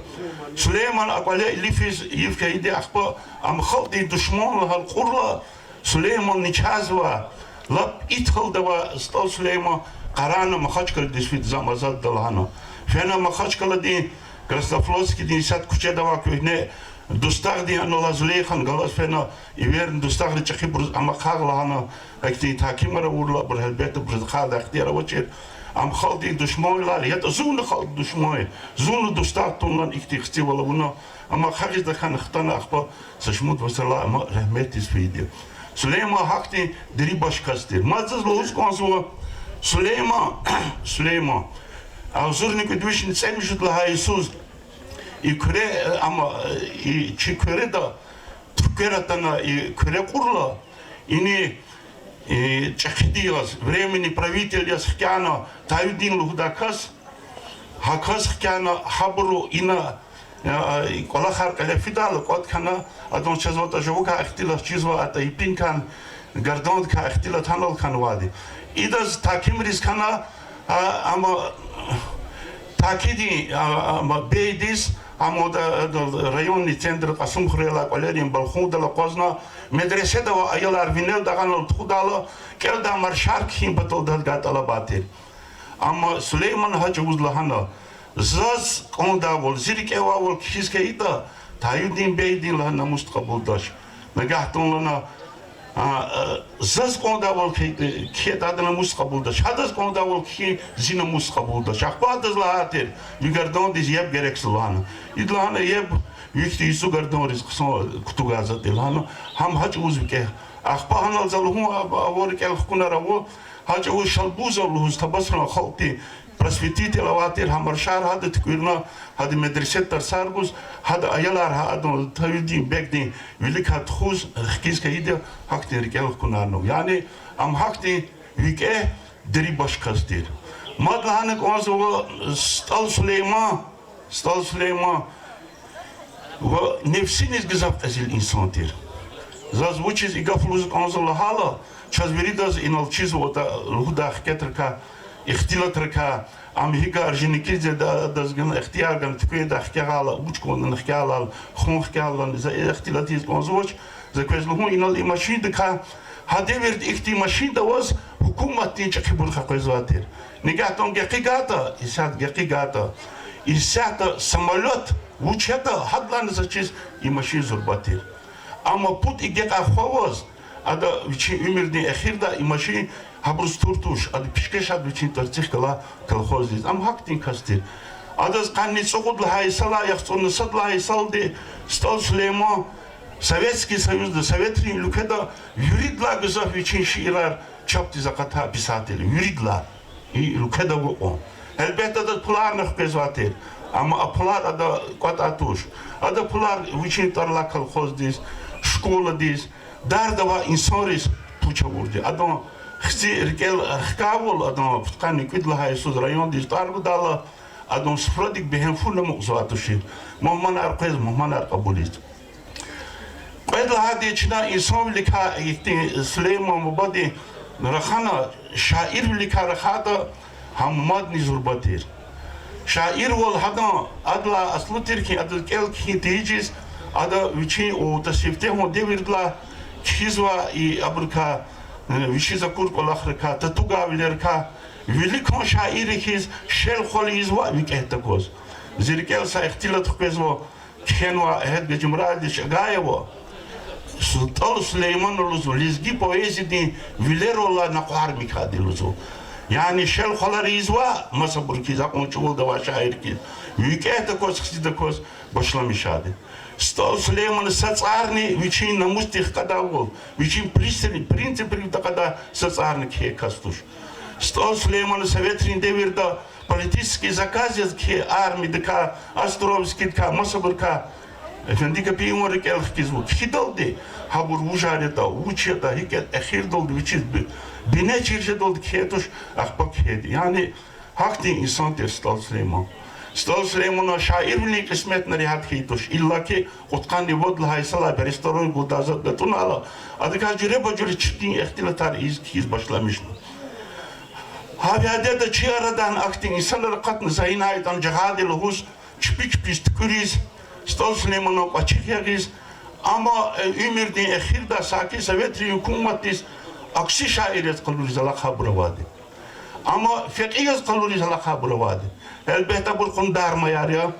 Süleyman quale lifiz yifkeide akpa am xaldi düşmanla hal qurla Süleyman nichazva lap itxaldava Stal Süleyman qarana maxaçkal disfit zamazat dalhano. Fena maxaçkal din Krasnoflotski din sat kuchedava köyne Dostar di anola Züleyhan galas fena iverin dostar çakı buruz ama khagla hana akti takimara urla bur helbette buruz khada ikhtiyara vachir am khaldi düşmanlar ya da zunu khald düşman zunu dostar tonlan ikti wala buna ama khagida khan ikhtana akhba sashmut vasala ama rahmet isfidi Süleyman hakti diri başkastir mazız loz konso Süleyman azurni kudvishin semjutla Isus İkre ama çikre da Türkiye'den ikre kurla ini çakidiyaz времени правителя Хкяна Тайдин Лухдакас Хакас Хкяна Хабру ина колахар калефидал кот кана адон чазвота жовка ахтила чизва ата ипинкан гардонд ка ахтила танал канвади идаз таким рискана ama takidi ama beydis همو رایونی تندر قسم خریلا قلریم بالخون دل قزنا مدرسه دا و ایالار وینل داغان خدالا کل دا مرشار کیم بتل دل گات الا باتیر اما سلیمان حج وزلهانا زاز قوندا ول زیرک اوا ول کیس کیتا تایودین بیدین لهنا مستقبل داش نگهتون لنا زاز قوندا ول کی دادنا مستقبل داش هداز قوندا ول کی زینا مستقبل داش اخبات از لهاتیر یگردون دیز یب گرکس لهانا idlahana yeb yükti isu gardon rizqson kutugaza dilhana ham hac uzbike akhpahan alzaluhu avorik el khunara wo hac u shalbuz alhus tabasra khalti просветитель лаватир хамаршар хад ткирна хад медресет тарсаргус хад аяла хад тавидин бегдин великат хуз хкиска иде хактер гел кунарно яни ам хакти вике дери башкастир мадлахана консо стал Сулейман و نفسی نیز گذافت از این انسانتر. زاز وچیز ایگافلوز کنزل حالا چاز برید از این الچیز و تا لودا خکتر که اختیارات که امریکا ارژنیکی داز گن اختیار گن تکوی داخکیالا وچ کن نخکیالا خون خکیالا ز اختیاراتی کنزوچ ز کوز لوم این ال ماشین دکا هدی ورد اختی ماشین دواز حکومت این چکی بود خقیزاتر. نگهتون گقیگاتا ایسات گقیگاتا ایسات سمالات وچهتا حدلان زچیز این ماشین زرباتیر. اما پوت ایگه آخواز ادا وچی امیردی اخیر دا این ماشین هبروز تورتوش ادا پیشکش اد وچین ترتیح کلا کلخوزیز. ام حق تین کستیر. ادا قانی سقوط لهای سال یخصون صد لهای سال دی استال سلیمان Советский Союз да Советрин люкеда юридла гзав вичин шиирар чапти заката писатели юридла и люкеда го. Elbette da pular nах bezvater. Ama pular ada quatatuş. Ada pular viчин tarla kolkhoz dis, şkola dis, dardava insanris puça vurdu. Adam xsi rikel xkavol adam putkani kvidla haysuz rayon dis targu dala adam sfrodik behem fulla muqzatuşi. Momman arqez momman arqabulist. Qedla hadi içina insan lika gitti Süleyman Mubadi rakhana şair lika rakhada hamad nizurbatir. Şair vol hadan adla aslı Türkiye adlı kel ki teciz ada viçi o tasifte ho devirla kizva i abrka viçi zakur kolakhra tatuga vilerka velikon şairi kiz şel kholiz va vikehta koz. Zirkel sa ihtilat khezvo kenwa hed gejmrad shagayevo Sultan Süleyman oluzu lizgi poezidi vilerola naqar mikadiluzu. Yani şel khalar izva masabur ki zakon çul da şair ki vikehta koz xsida koz başlamışadı. Sultan Süleyman satsarni viçin namustih kadavol viçin принцип kada satsarni ki kastuş. Sultan Süleyman Sovetrin devirde политический заказец ki armidika Astrovskidka Masaburka Efendika piyumori kelxki zvuk. Хидолди habur vujareta uçeta hiket ehir doldu viçiz bine çirje doldu kiyetoş akbak kiyedi. Yani hakti insan ter Stal Süleyman. Stal Süleyman'a şair bile kısmetine rihat kiyetoş. İlla ki otkanli vodla haysala bir restoran gudazat betun ala. Adıka cüre bacırı çıktığın ihtilatar iz başlamıştı. Haviyade de çiyaradan akti insanları katını zayinaydan cihadi luhuz çıpik pistikuriz. Stal Süleyman'a açık yagiz. Ama ümirdin ehirda saki Sovetri hükümetis aksi şairet kıluriz ala kabura vadi. Ama fekiyaz kıluriz ala kabura vadi. Elbette bu kondarma yarıya.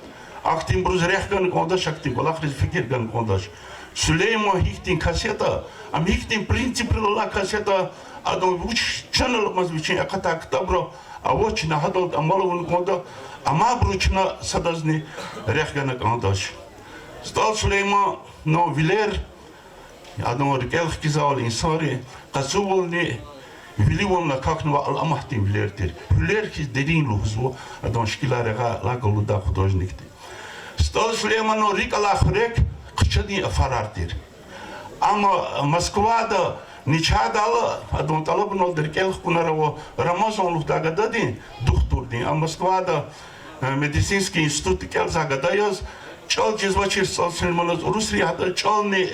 Aktin bruz rehgan kondaş aktin kolakriz fikirgan kondaş. Süleyman hiktin kaseta. Am hiktin prinsipli ala kaseta. Adam uç çanılmaz biçin akata kitabro. Avoçina hadol amalovun konda. Ama bruçina sadazni rehgan kondaş. Stal Süleyman no viler adam rikel kizal insari qasuvolni vilivomna kaknva al amahtin vilertir. Viler ki dedin luhzu adam şkilarega la goluda hudojnikti. Stal Süleyman no rikala xrek qçadi afarartir. Ama Moskvada niçadalı adam talabın ol rikel kunaravo Ramazan luhdaga dadin doktordi. Ama Moskvada медицинский институт kel zagadayaz Çal cezvaçir salsınmalas Rusya hatta çalni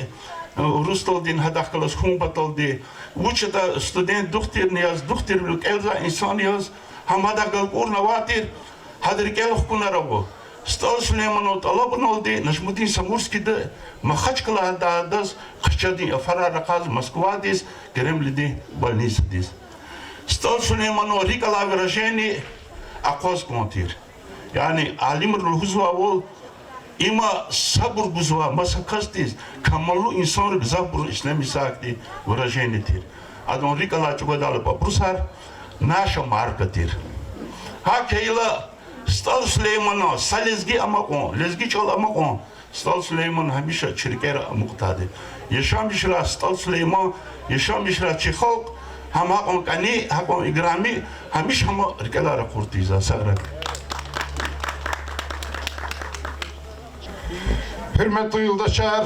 Rustoldin hadakkalas humbatoldi. Uçta student doktor yaz doktorluk elza insan yaz hamada gal urna vatir hadrikel kunaravo. Стал Сулейманот Алабан олди, Нажмудин Самурский да, Махачкала да дас, Хачади Афара Раказ, Москва дис, Кремлиди, больница дис. Стал Сулейманот Рикала выражение, Акос Контир. Yani alim ruhuzwa ol ima sabır buzwa masakastis kamalu insan zabur İslam isakti vurajenitir. Adon rikala çugadal paprusar naša markatir. Hakeyla Stal Süleyman'a salezgi amakon, lezgi çol amakon. Stal Süleyman hamişa çirkera muqtadi. Yaşam işra Stal Süleyman, yaşam işra çihalk, ham hakon kani, hakon igrami, hamiş hama rikalara kurtiza sarak. Hürmetli yoldaşlar,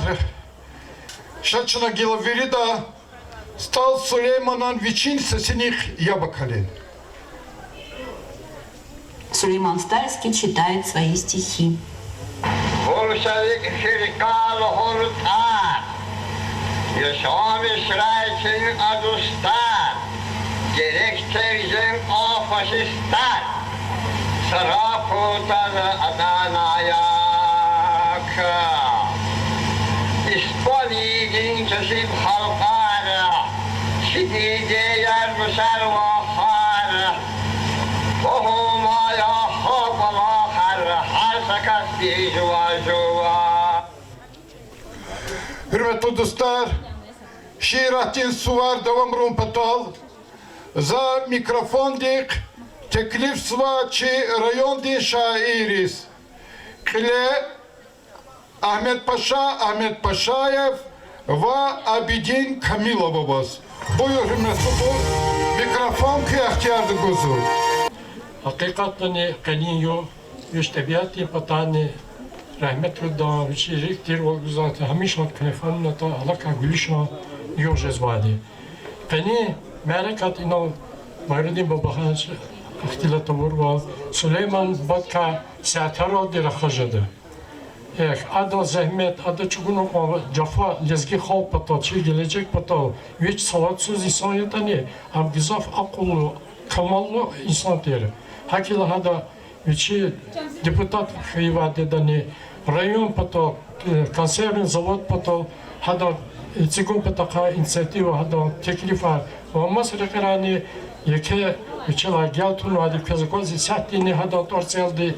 şaçına gilaviri da Stal Süleyman'ın viçin sesini yabakalın. Сулейман Стальский читает свои стихи. Bolşevik firkalı hurtar, yaşam işrayçın adustar, gerektircin o faşistler, saraputalı Adana'ya. İspanya'nın kesip halkara, şidide yer müservahara, Ohumaya hopala her sakat bir juva. Hürmetli dostlar, Şiiratin Suvar devam rum patal, za mikrofon dik, teklif sva çi rayon di şairis. Kile Ahmet Paşayev ve Abidin Kamilovobos. Buyur hürmetli dost, mikrofon ki ihtiyardı gözü. Hakikatini kaniyo, yüztebiyatı patani, rahmetli da, vişiriktir olguzatı, hamişat knefanına da alaka gülüşna yojezvadi. Kani merekat ino, mayridi babahan ihtilatı vurva, Süleyman Batka seataro dirahajadı. Ada zahmet, ada çubuğunu cafa, lezgi hal patal, çi gelecek patal, hiç salatsız insan yatani, am gizaf akıllı, kamallı insan deri. Hakila hada içi deputat hıyvade dani, rayon patal, kanserin zavod patal, hada циgun pataka inisiyativa, hada teklif var. Ama sırıkırani, yeke içila geltunu hadi kazıkozi sahtini hada torseldi,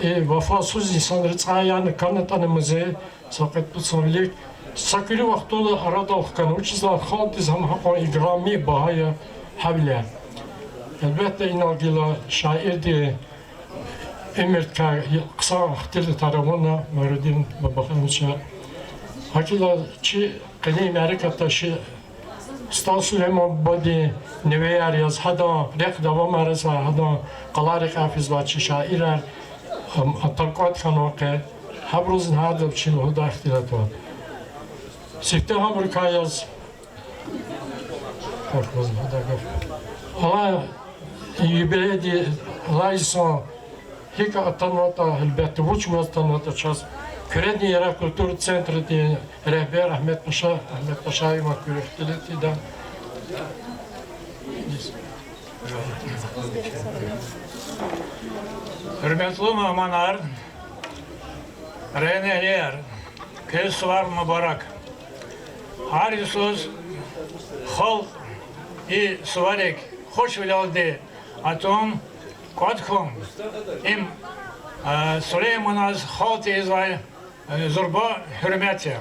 vefasız insanları çayanı kanıtanımızı sakat tutsamlik sakırı vaxtolu arada oxkan uçizlar xaltiz ham haqa igrami bahaya havle. Elbette inagila şairdi Emir ka kısa xtil tarafına Muradin babaxança hakila çi qani Amerika'da şi Stal Süleyman bodi neveyar yaz hada rek devam arasa hada qalarik hafiz vaçi şairer Atarkat kanaka, habrozun hada için o da ihtilat var. Sikte Amerika yaz. Korkmazım hada gaf. Allah yübeydi, Allah insan hika atanvata, elbette uçmaz tanvata çaz. Küredni yara kültür centri diye rehber Ahmet Paşa'yı makul ihtilati da. Hürmetli mehmanlar, reneler, kesvar mübarek. Her yüzsüz halk i suvarek hoş vilaldi atom kodkom im Süleyman'ız haltı izvay zorba hürmeti.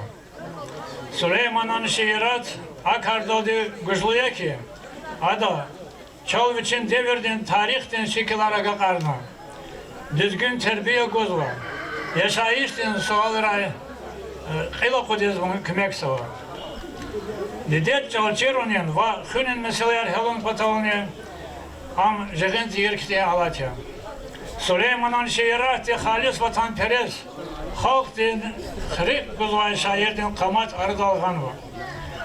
Süleyman'ın şiirat akardadı güçlüye ki ada çal için devirden tarihten şekillara kakarna. Düzgün terbiye gözü var. Yaşayıştın suallara qila kudizmin kömek sava. Dedet çalışırının ve hünün meseleler helon patalını am jegent yerkte alatya. Süleyman'ın şiiratı halis vatanperest halktin xrik gözü şairden qamat ardalgan var.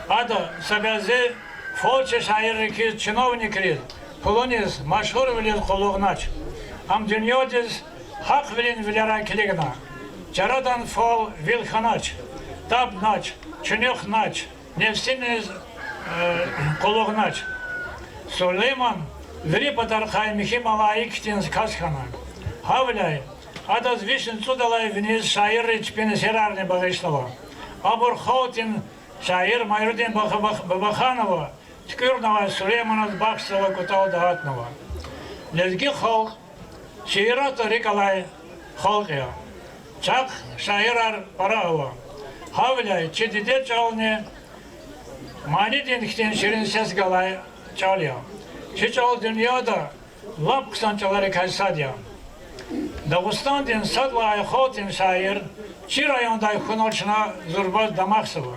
Adı sebezi folçe şairki чиновникриz. Poloniz maşhur biliz qoluğnaç. Am dünyadız hak verin vilera kiligna. Jaradan fol vilxanaç, tabnaç, çünüxnaç, nefsiniz qoluğnaç. Süleyman veri patar qaymixi malayik tins kaskana. Havlay Adaz vişin Sudalay viniz şair içpini serarını bağışlava. Abur Khautin şair Mayrudin Babakhanova Tkurnova Süleymanov Baksova Kutal Dahatnova. Lezgi halk şiirat Rikalay halk ya. Çak şairar Paraova. Havlay çedide çalını mani denikten şirin ses galay çalıyor. Çiçal dünyada lap kısançaları kaçsadya. Dağıstan din sadlay Khautin şair çi rayonday xunolçına Zurbaz Damaksova.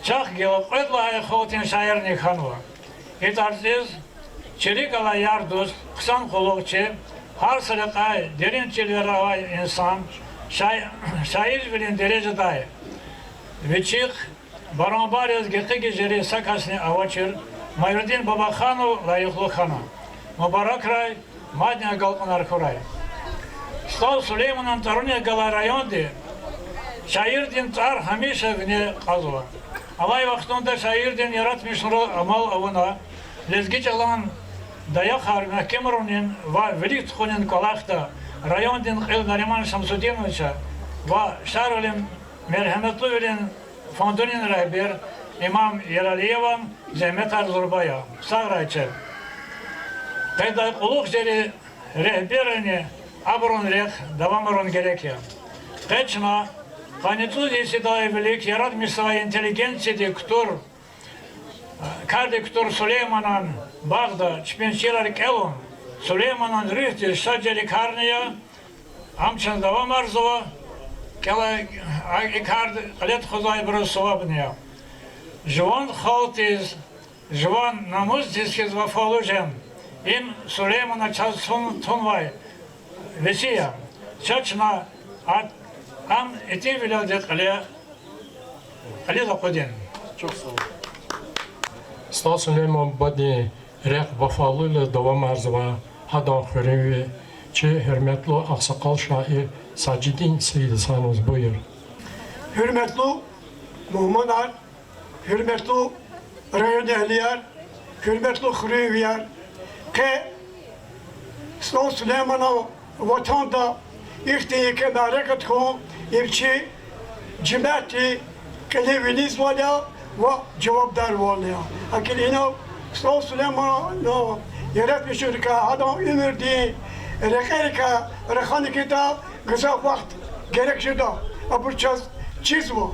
Çak gelip edlay Khautin şair Nikhanova. Etarsiz çelikala yarduz kısan kolukçı har sırıkay derin çelveri insan şair bilin dereceday. Veçik barambar yazgıkı geceri sakasını avaçır Mayrudin Babakhanov layıklı khana. Mübarek ray madnya galpanar kuray. Stal Süleyman'ın tarını gala rayondu. Şair din tar hamişa vine kazva. Alay vaktında şair din yaratmışları amal avına lezgi çalan dayak harına Kemerunin ve velik tkunin kolakta rayon din Qil Nariman Şamsudinoviç'a ve şarolin merhametli ölün fondonin rehber İmam Yeraliyevan Zehmet Arzurbaya sağ rayçı. Tayda kuluk jeri rehberini abrun rek davamırın gerek ya. Kaçına kanıtlı desi dahibilik yaratmışsa inteligensiya ktur kardi ktur Süleyman'ın Bağda çpençiler kelon Süleyman'ın rühtü şaceli karniya amçın davam arzova kela ikard alet khuzay bro sovabniya. Jvan khaltiz jvan namuz diskiz vafalujen im Süleyman'a çaz tonvay vesiya çaçna am eti viladet ali zakudin. Çok sağ olun. Stal Süleyman badi rek vafalıyla devam arzıva hadan xörevi çi hürmetli aksakal şair Sacidin Seyyidisanoz buyur. Hürmetli muhmanlar, hürmetli rayon ehliyar, hürmetli xureviyar ke Stal Süleyman'a vatanda ihtiyake narekat ko evçi cimati keleviniz valya ve cevapdar valya. Akilina Stal Süleyman'a yaratmış ırka adam ömür diye rekerika rekhanikita kısa vakit gerekçe da abur çiz var.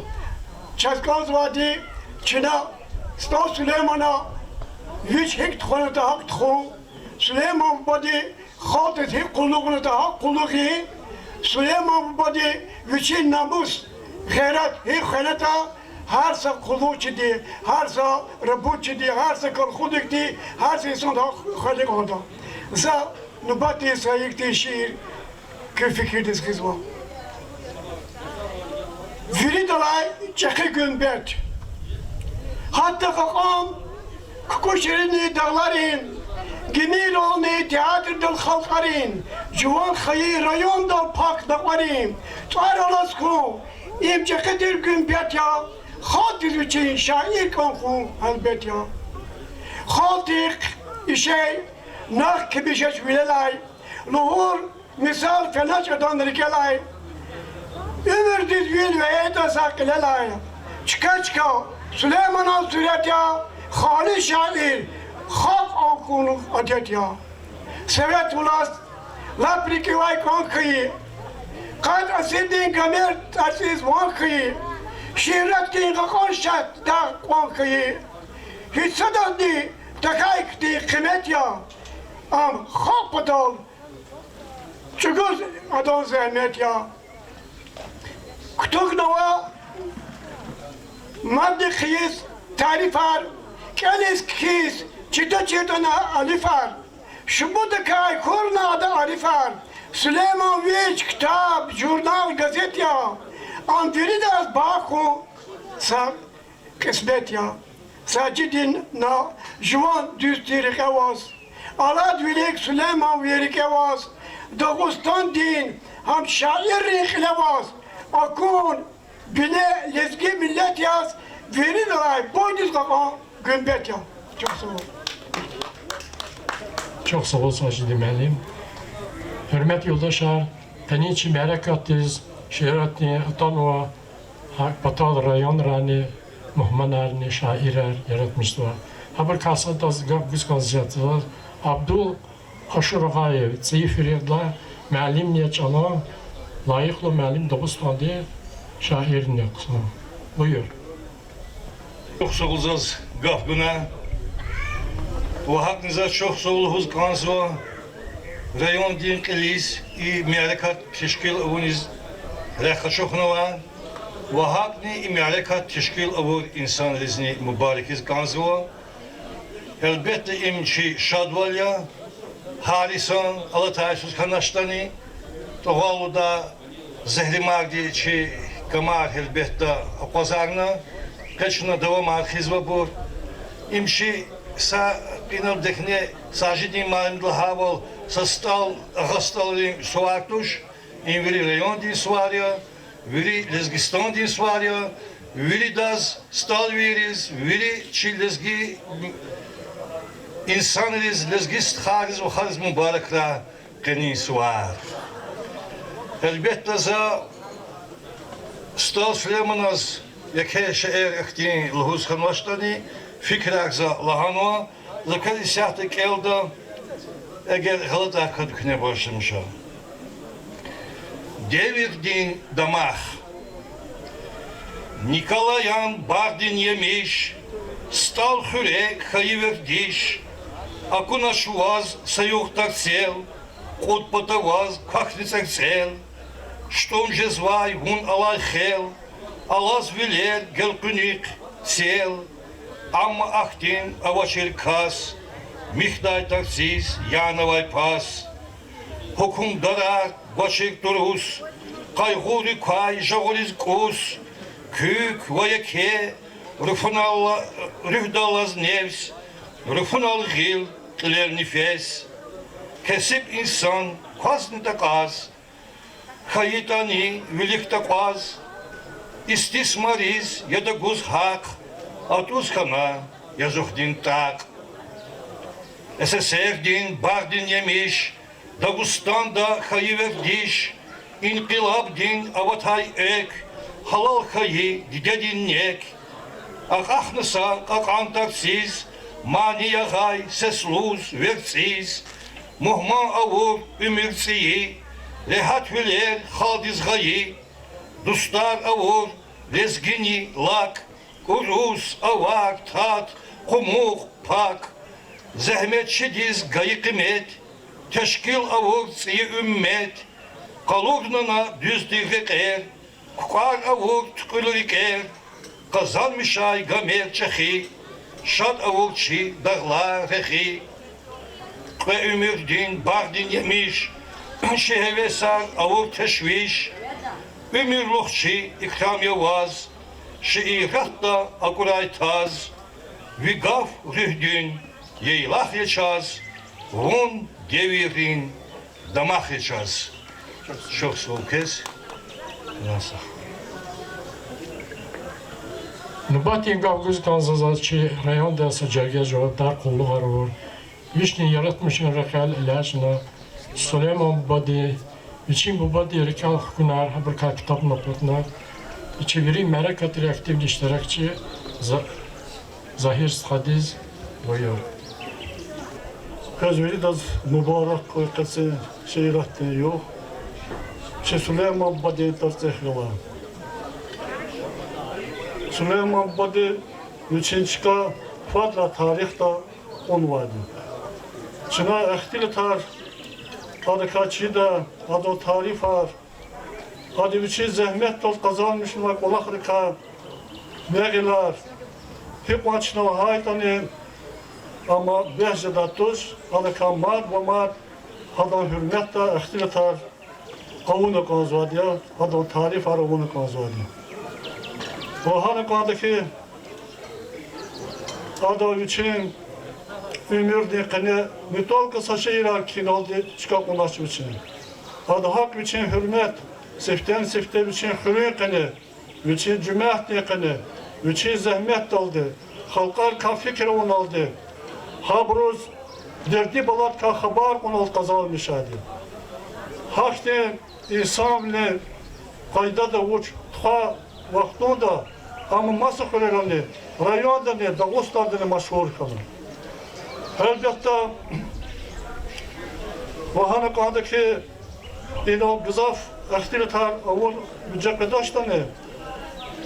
Çazkaz vadi Çin'a Stal Süleyman'a hiç hek tıkanıda hak tıkan Süleyman badi Khatet hek kulluğunu da hak kulluğu Süleyman badi viçin namus gayret hek khanata her sa kulluğu çidi her sa rabbu çidi her sa kalkhuduk di her sa insan da khalik oldu. Za nubati sayıkti şiir ki fikirdiz kızma. Viri dalay çakı gümbet. Hatta kakam kukuşirini dağların Gemir olmayı tiyatr dil halkarin Juvan xayı rayon dal pak dağların Tuar alasku İm çakıdır gümbet ya Khatir için şair kanku elbet ya Khatik işe Nak kibişeş vilelay Luhur misal fenaç adan rikelay Ömür düzgün ve edasak ilelay Çıka Süleyman'a suret ya Khali şair Khaf akunuk adet ya Sevet ulas Lapriki vay kankayı Kad asidin gamer Asiz vankayı Şiirat ki kakon şat da kankayı Hiç sadan di Takayk di kıymet ya Am khaf padal Çıgız adan zahmet ya Kutuk nova Madde kıyız tarifar Kelis kis çito na alifar Şubu da kay kurna adı alifar Süleyman Viç kitap jurnal gazet ya Antiri de az baku Sa kısmet ya Sacidin na juvan düstiri kavaz Alad vilik Süleyman virik kavaz Dağıstan din ham şair riklevaz Akun bile lezgi millet yaz verin olay boynuz kaka gümbet ya. Çok sağ ol. Çok sağ ol Sacidi müəllim. Hürmet yoldaşlar, Kaniçi merakatız, şiratni atanwa, batal rayon rani, muhmanarni, şairer yaratmışlar. Haber kasat az güz konuşacaklar. Abdul Aşuragayev, Zeyfirdla, Melim Niyetçala, layıklı Melim Dabustandi, şairin yaksa. Buyur. Çok soğuzuz gafgına. O hakkınıza çok soğuluz kanzo. Rayon din kilis i mialekat teşkil avuniz rekha şoknova. O hakkını i mialekat teşkil avur insan rizni mübarekiz kanzo. Elbette imçi şadvalya, harisan, alatayşuz kanaştani, toğalı da zehri magdi çi kamar elbette pazarına, kaçına devam arxizva bur. İmçi sa pinal dekne sajidi malimdl haval sa stal gastalin suartuş, inviri rayon din suarya, viri lezgistan din suarya, viri daz stal viriz, viri çi lezgi İnsanız lezgist hariz ve hariz mübarekla keni suar. Elbette za stal Süleymanaz yeke şeir ektiğin lhuz kanvaştani fikrak za lahanwa zakad isahtek elda eğer halat akad kine başlamışa. Devir din damah Nikolayan Bardin yemiş stal hürek hayıver diş Акуна шуаз саюх так цел, кот потаваз, как лицак цел, что он же звай, вон алай хел, алаз велер, гелкуник, цел, амма ахтин, авачер кас, михдай таксис, яновай пас, хокум дарар, башек турус, кайгури кай, жагориз кус, кюк, ваяке, рюхдалаз невс, Rıfınal gil, kıler nefes, kesip insan, kazını da kaz, kayıtani, vilikte kaz, istismariz ya da guz hak, atuz kana, yazık din tak. SSR din, Bardin yemiş, Dagustan'da kayıver diş, İnkılap din, avatay ek, halal kayı, dide dinlek, akaknısa, kakantaksiz, Mani yagay, sesluz, vertsiz, muhman avur, ümirtsiyi, rehat hüler, hadiz gayi, dustar avur, lezgini, lak, uruz, avak, tat, kumuk, pak, zahmet şidiz, gayi kıymet, teşkil avur, tsiyi ümmet, kalurnana düzdüğü er, kukar avur, tükülür er, kazanmışay, gamer, çehi, Şad avukçi, dağlar, rehi, ve ümürdin, bardin yemiş, şehvesar, avuk teşviş, ümürlukçi, ikram yavaz, şiiratta akuray taz, vigaf rühdün, yeylah yeçaz, vun devirin, damak yeçaz. Çok soğuk kez, nasıl? Nubati gavguz kanzazatçı rayonda sıcağıya cevaplar kullu var. Vişni yaratmışın rekal ilaçına Süleyman Badi için bu badi rekal hukunar haberkar kitap noplatına içeviri merak atır aktif iştirakçı Zahir Hadiz buyur. Kazveri da mübarek koykası şeirattı yok. Süleyman Badi tarzehla. Süleyman Badi üçüncü fadla tarihte on vardı. Çına ehtili tarikaçı da adı tarif var. Hadi üçü zahmet dol kazanmışlar kolaklıka meğiler. Hep açına haytani ama behzede tuz adı kamad ve mad adı hürmet da ehtili kavunu konzvadiya adı tarif var onu konzvadiya. O hanıkadaki adı için ümür kine mütol kısa şeyler kinaldı çıkak ulaşım için. Adı hak için hürmet, sifte için hürün kine, için cümeht kine, için zahmet daldı, halkar ka fikir on aldı. Habruz derdi balat ka haber on al kazanmış adı. Hakte insan bile kayda da uç tha vaktunda ama masa kulelerinde rayonda ne Dağıstan'da ne meşhur kalın. Elbette vahana kandaki ino gızaf aktivitar avul mücakadaşta ne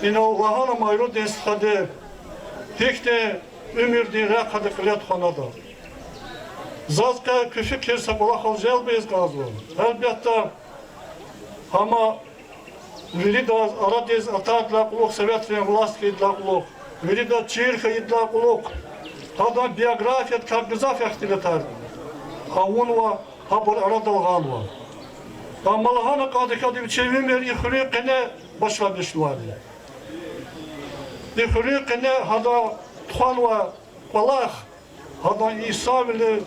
ino vahana mayru destade hekte ömürde rakadı kılat hanada. Zazka küfü kirse kula halcel bez gazı. Elbette ama veli da aradez atatla kuluk Sovet ve vlast idla kuluk. Veli da çirhe idla kuluk. Hada biyografiyat kak gızaf aktivitar. Havun va habur aradalgan va. Amalahana kadı bir çevimer ihri kene başlamış var. İhri kene hada tuhan va balak. Hada İsa bile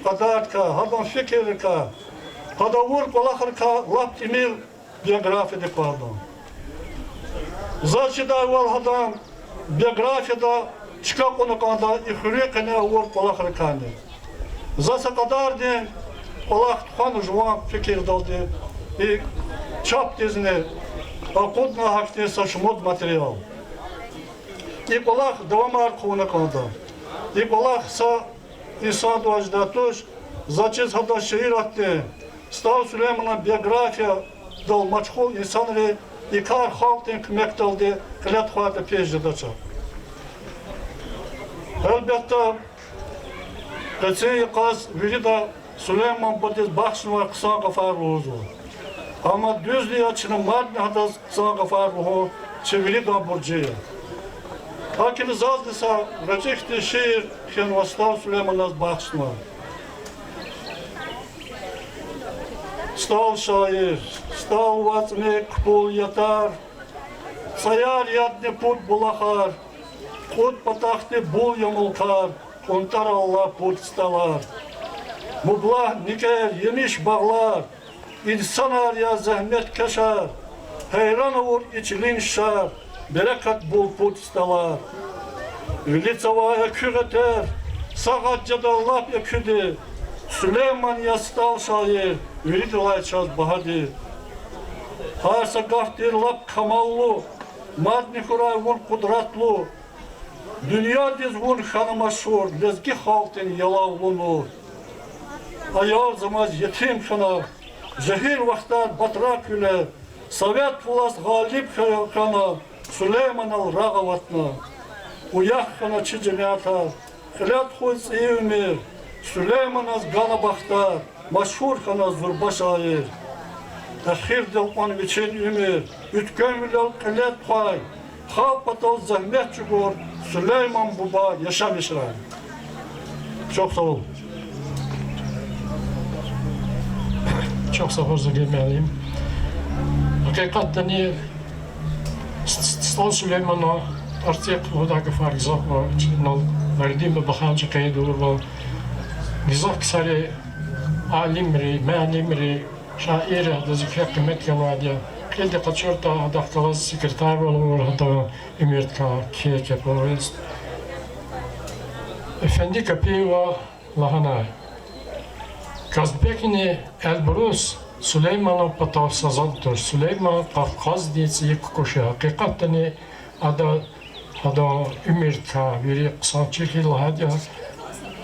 qadatka, hada fikirka. Hada vur balakırka lap imil biyografiyada kaldı. Zaçıda val hada biyografiyada çıkak onu kanda ihri kene vur balakırka. Zasa kadar de balak tuhan juan fikir daldı. Çap dizine akudna hakte saçmod materyal. İkolak devam arkuna kaldı. İkolak sa insan doğacdatuş zaçız hada şehir attı. Stav Süleyman'ın biyografiya dal maçhul insanları ikar halkın kımek daldı. Kılat kuarda pejde çap. Elbette geçen yıkaz virida Süleyman Badiz Bakşınva kısa kafar ruhuzu. Ama düzlüğü açının madde hatta kısa kafar ruhu çeviri da burcuya. Hakili zazdıysa Recekti şehir khen Vastav Süleyman'ın Bakşınva. Stav şair, stav vatne kpul yatar, sayar yadne put bulakar, kut patakte bul yamulkar, kontar Allah put stalar. Mublah niker yemiş bağlar, insan arya zahmet kaşar, heyran olur içlin şar, berekat bul put stalar. Üli çavaya küreter, sağatça da lap yaküdü, Süleyman yastal şair, üli dilay çaz bahadir. Harsa gaftir lap kamallu, madni kuray vun kudratlu, dünya diz vun hanı maşhur, lezgi halkın yalavlu nur. Ayal zamaz yetim şana, zehir vaktar batrak üle, Sovet pulas galip kana, Süleyman al rağavatna. Uyak kana çicimiyata, Kılat huyz evmir, Süleyman az gana baktar, Maşhur kana zurba şair. Ahir delpan için ümir, Ütken milal kılat pay, Halk patal zahmet çukur, Süleyman buba yaşamışlar. Çok sağ olun. Çok sağ olun gelmeliyim. Hakikaten Stav Süleyman'a artık o da kafar gizah var. Nal verdiğim bir bakalcı kaydı var. Gizah kısarı alimri, mealimri, şairi da zikre kıymet yanıadiya. Kilde kaçırta adaktalas sekreter olur hatta ümirtka kiyek yapıyoruz. Efendi kapı ve lahana. Kazbekini Elbrus Süleyman'ın patav sazandır. Süleyman Kafkaz diyesi yık koşu. Hakikaten ada ümirtka veri kısançık lahadya.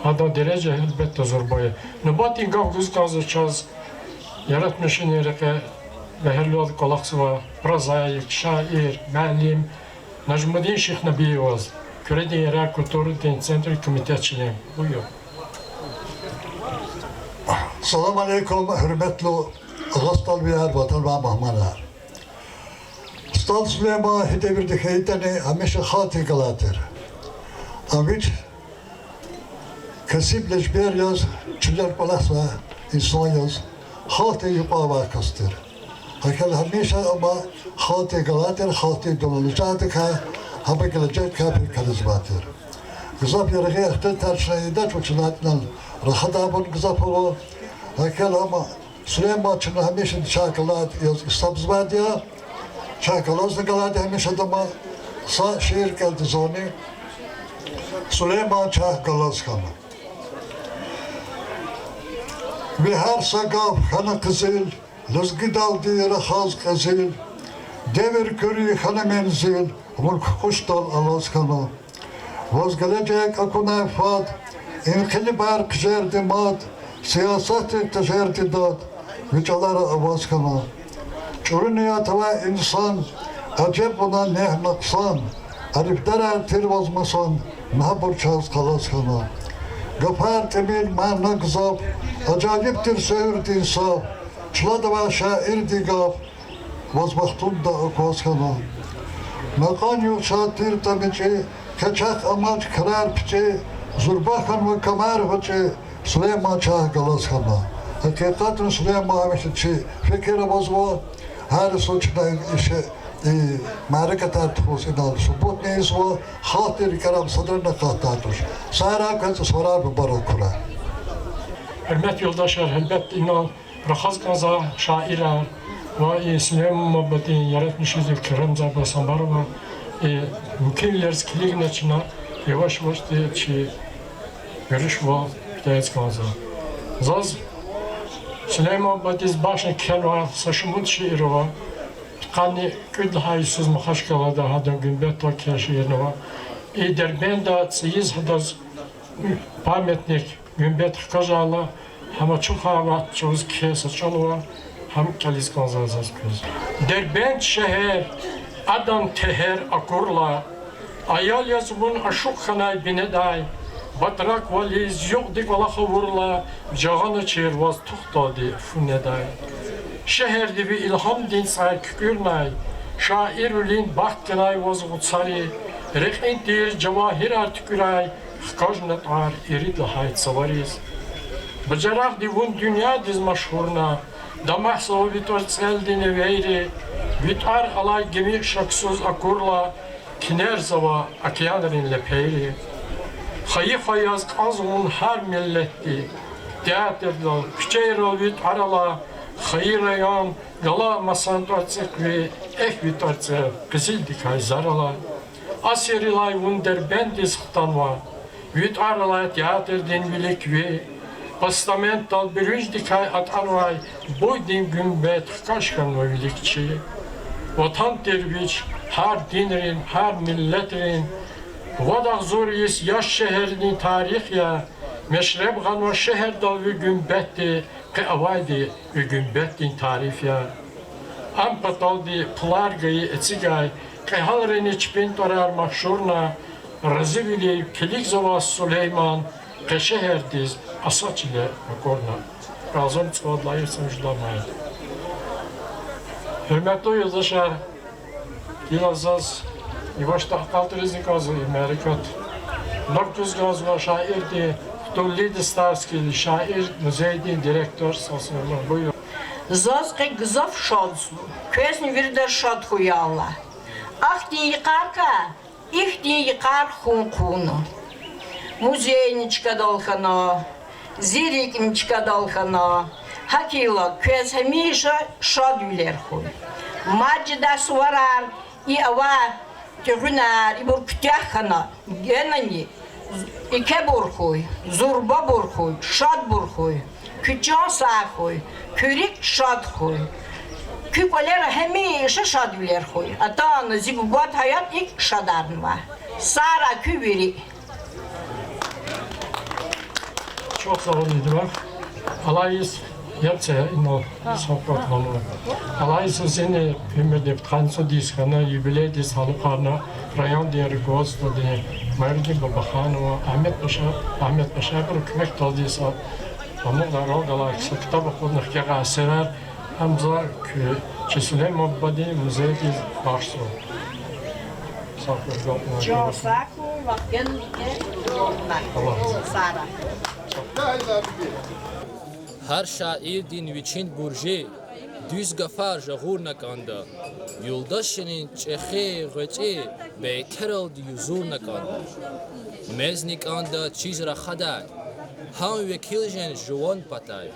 Ada derece elbette zorbaya. Nubatin gavguz gazı çaz yaratmışın yereke ve herlüad kolaksı var. Prazayik, şair, melim, Necmuddin Şeyh Nebiyevaz. Küredi Yerel Kültürü Den Centri Komitetçiliğim. Buyur. Selamun Aleyküm, hürmetli Ağustal Biyar Vatan ve Mahmanlar. Stav Süleyman Hidevirdi Heyteni hamisha khati kalatir. Amit kasip leşber yaz, çüller palasla insan yaz, khati yuqava kastır. Hakal hamisha ama khati kalatir, khati dolanıcadı ka, hama gelecek ka bir karizmatir. Gızap yarığı ehtel tercihinde çok çınatından rahat abun gızap olur. Hakal ama Süleyman için hamisha çakalat yaz istabzbad ya. Çakalaz nagalat hamisha adama sa şehir geldi zoni. Süleyman çakalaz kama. Ve her sagav kana kızıl Lızgı dal diyere haz kazil, devir körü hana menzil, mulk kuştal alaskana. Vazgelecek akuna fad, inkılbar kızerdi mad, siyaseti teşerdi dad, mücalara avaz kana. Çürünüyat ve insan, acep ona ne naksan, arifdara tirvazmasan, nabur çaz kalaskana. Gafar temil mana gızap, acayiptir söğürt insaf, çılada ve şair digaf, vazbahtun da akvaskana. Nakan yok şatir tabici, kaçak amaç kırar piçi, zurbakan ve kamar hıçı, Süleyman Çağ Galaskana. Hakikaten Süleyman Ahmetçi, fikir bozma, her soçuna işe معركة تخص إن الثبوت نيسوا خاطر كلام صدرنا قاطعتوش سارا كنت صورا ببرو كلا Hürmet yoldaşlar, elbette inan Rakaz Gaza şairler ve Süleyman Muhammed'in yaratmışızı Kerem Zarbasanbar ve mümkünler skiligin içine yavaş yavaş diye ki görüş var Dayız Gaza. Zaz Süleyman Muhammed'in başına kel var, saşımut şiiri var. Kanı küdl haysız muhaşkala da hadan gümbet ta keşiyene var. Derbenda tsiyiz hadaz pametnik gümbet kazala ama çok hava çoğuz kesa çalwa ham kalis kanzazaz köz. Derbent şehir adam teher akurla ayal yazbun aşuk khanay bineday batrak valiz yok dik wala khavurla jagana çervaz tuhtadi funeday. Şehirde bir ilham din say kükürnay, şairülin bahtkenay vazgutsari, rekhin dir cevahir artiküray, hkajnet ar irid lahayt savariz. Beceraq divun dünya diz maşhurna, damah savu bitor tseldine veyri, bitar alay gemi şaksuz akurla, kiner zava akyanrin lepeyri. Hayif ayaz kanzumun her milletti, teatrda küçeyro bit arala, Hayırayan, gala masand açık ve ehvit açık, kızıl dikay zarala. Aserilay wunder bendis htanva, vit aralay teatrdin bilik ve postamental bürüj dikay atanvay, boydin gümbet kaşkan ve bilikçi. Vatan terbiç, her dinrin, her milletrin, vadak zoriyis yaş şehrin tarih ya, meşreb ganva şehir dal ve gümbetti, Avaydi gümbettin tarif ya. Am pataldi plargayı etsigay. Halrin içpin torar mahşurna. Razivili kilik zavas Süleyman. Şehirdiz asaç ile makorna. Razım çıkadlayır sanjulamayı. Hürmetli yoldaşlar, Dilazaz, yavaşta akaltırızı kazı Amerikat. Norkuz gazva şairdi. Dolly Starski, şair, müzeydi, direktör, sosyolog, buyurun. Zazqe gızaf şadsu, kösni virder şad huyalla. Ah diye yıkarka, ih diye yıkar hunkunu. Muzeyniçka dalhana, zirikimçka dalhana, hakila köz hemişa şad üler huy. Macida suvarar, i ava, tühünar, i bur kütyahana, genani, İke burkuy, zurba burkuy, şad burkuy, küçan sağkuy, kürik şad kuy. Kükolera hemişe şad üler kuy. Atan zibubat hayat ilk şadarın var. Sara küviri. Çok sağ olun İdrak. Alayız yapçaya ino sohbet hanım. Alayız seni hümmet kanso diskana jubiley dis halukana rayon diğer gosto diye Merdi Babahanova, Ahmet Paşa bir hükümet taldıysa onun da rogala kitap okuduk ki gazeteler Hamza ki Süleyman Muhammed'in müzeydi başlıyor. Can Saku vakten Sara. Her şair din viçin burji düz gafar jağur nakanda. Yoldaşının çexe gıçı beyteral diyuzur nakanda. Meznik anda çizra xaday. Ham vekiljen jwan patay.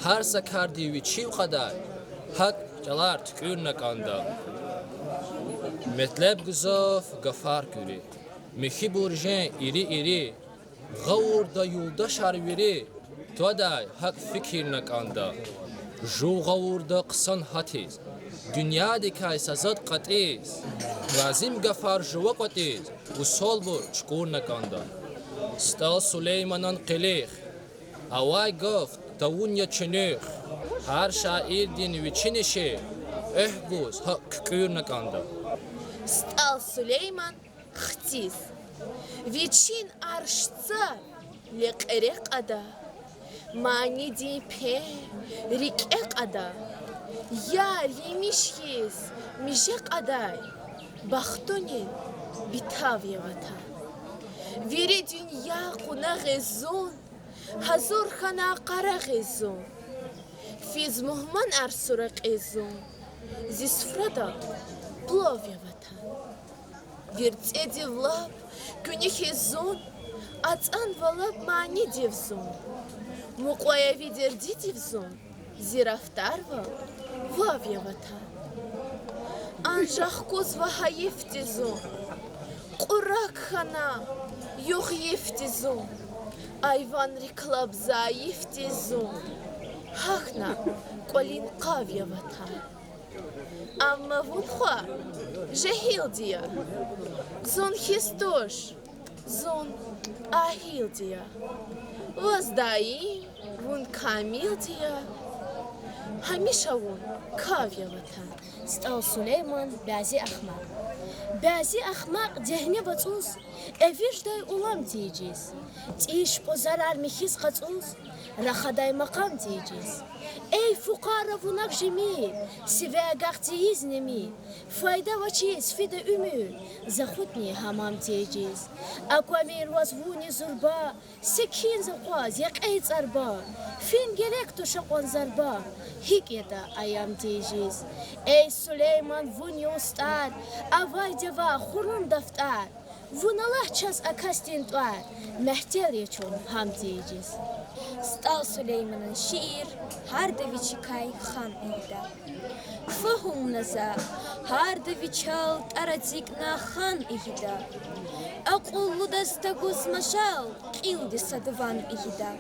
Her sakardi viçi xaday. Hak calar tükür nakanda. Metleb gızaf gafar küri. Mixi burjen iri. Gavur da yoldaş harviri. Tuaday hak fikir nakanda. Жуғавурда қысан хатиз, дүниядекай сазад қатиз, Разим гафар жуа қатиз, усол бур чкур наканда. Стал Сулейманан қилих, авай гуфт тавунья ченух, Har şair din viçinişi, öhguz hak kür nakanda. Стал Сулейман хтиз, вичин аршца лекерек ада, мани дипе рикек ада, я римишхиз мижек адай, бахтонин битавьевата. Вири дунья куна гезун, хазур хана қара гезун, физ мухман арсура гезун, зисфрада пловьевата. Вирцеди влаб, кюнихизун, ацан валаб мани девзун, муквая видерди девзун, зирафтарва вавьевата. Анжахкуз вахаефтизун, Quraq xana yox yeftizun, ayvan riklabza yeftizun, Haxna qolin qavyavata. Amma vunxwa jahil diya, zon histosh, zon ahil diya, Vazdaim vun kamil diya, Hamisha vun qavyavata. Стал Сулейман бәзи ахмақ. Бәзи ахмақ дәхне бацуз, эвиждай улам дейджиз. Тиш позарар михиз қацуз, рахадай мақам дейджиз. Эй фуқара вунак жемир, сиве агақтииз неми, файда вачиз фида умür, захутни хамам дейджиз. Аквамир вазвуни зурба, секин зақваз, як эй царба, фин герек тушақон зарба, hiketa ayam дейджиз. Ey Süleyman vun yostar, avay deva xurun daftar, vun Allah ças akastin tuar, mehtel yeçun ham дейджиz. Стал Сулейманın şiir, harda viçikay xan ida. Kfahum naza, harda viçal taradikna xan ida. Aqullu dastaguz maşal, qildi sadvan ida.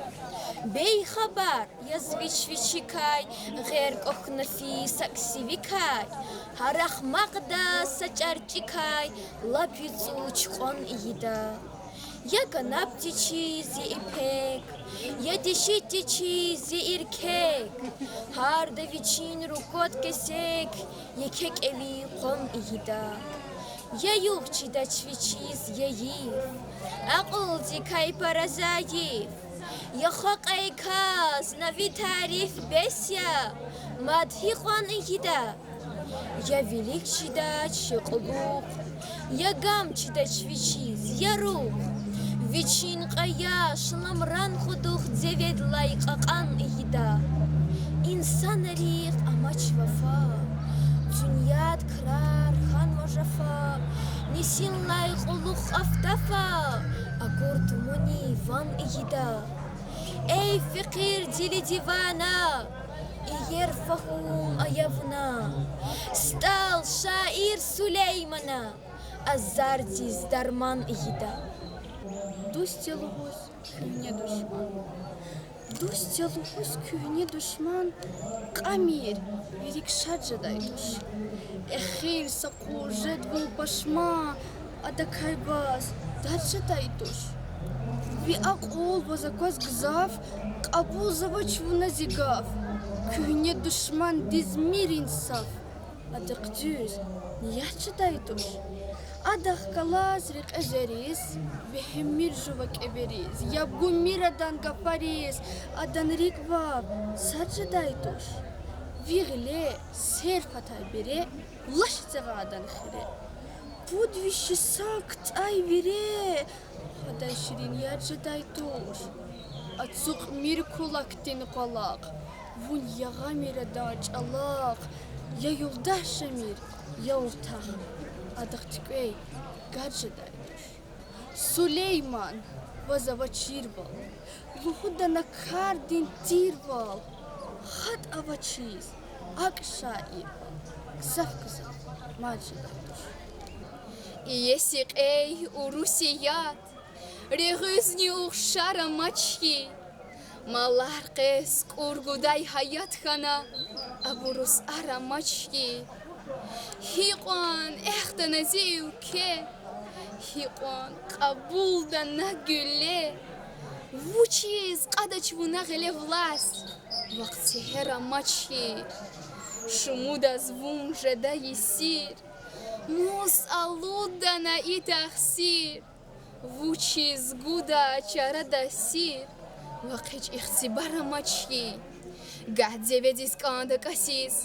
Bey xabar, yazviç viçikay, gher kokhnafi saksivikay, haraq maqda saçarçikay, lapyucu çqon ida. Ya kanaptiçi zi ipek, ya dişitiçi zi irkek, harda viçin rukot kesek, yekek evi qom ida. Ya yuhçi da çviçiz ya yif, aql zikay parazayif, ya xaqay kaz navi tarif besya, madhi qon ida. Ya velikçi da çiqluq, ya gamçi da çviçiz ya ruh. Viçin qaya şlamran xuduq dzeved layqaqan ida. İnsan arif amaç vafa, dünyat krar xan vajafa, nisin layquluq aftafa, akurtumuni van ida. Ey fikir dili divana, iyer fahum ayavna, stal şair Süleymana, azardiz darman ida. Дустелугус kühne düşman. Дустелугус kühne düşman. Камир верик шаджадай душ. Эхил саку жедву пашма, адакайбас даджадай душ. Ви акул вазакоз гзав, кабул завачву назигав. Kühne düşman dizmir insaf. Adakdüz niyaçaday duş. Adak kalaz rik ezeriz, behemir juvak eberiz, yabgu miradan kapariz, adan rikvab, sarjaday duş. Vigle serf hatay bire, laş zagadan khire. Budvişi sankt ay vire, haday şirin yarjaday duş. Atsuk mir kulak tin qalaq, vun yağa mirada çalaq, ya yoldaş şamir, ya ortağ. Adaktikey gadjedayduş. Süleyman vazava çirval. Luhuda nakardin tirval. Had avaçiz. Ak şair. Kısaf kısaf. Macjedayduş. Yesik ey urusiyat. Rehüzni uxşara maçki. Mallar qes qurguday hayatxana aburus aramaçki. Hiqan ehtanaziu ke. Hiqan qabulda na gülle. Vuchiz qadaçvuna gele vlast. Vaqti heramaçki. Шумуда звун жеда есир, мус алуда на итахсир, вучи згуда чарада сир, вақич ихтибара мачки, гах деведис канда касис,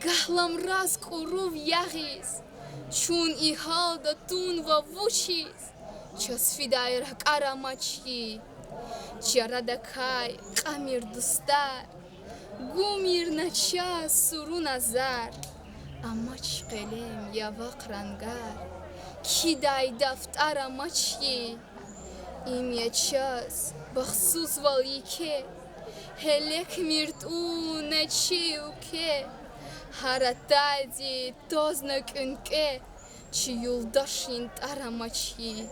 гахлам раз курув ягис, чун и халда тун ва вучис, час фидайр кара мачки, чарада кай камир дустар, Гумир на час суру назар, амач qelem yavaq rangar, kiday daftar amachki, im ya час baxsus valike, helek mirtu nechiuke, haratadi toznak unke, chi yoldaşin taramachki.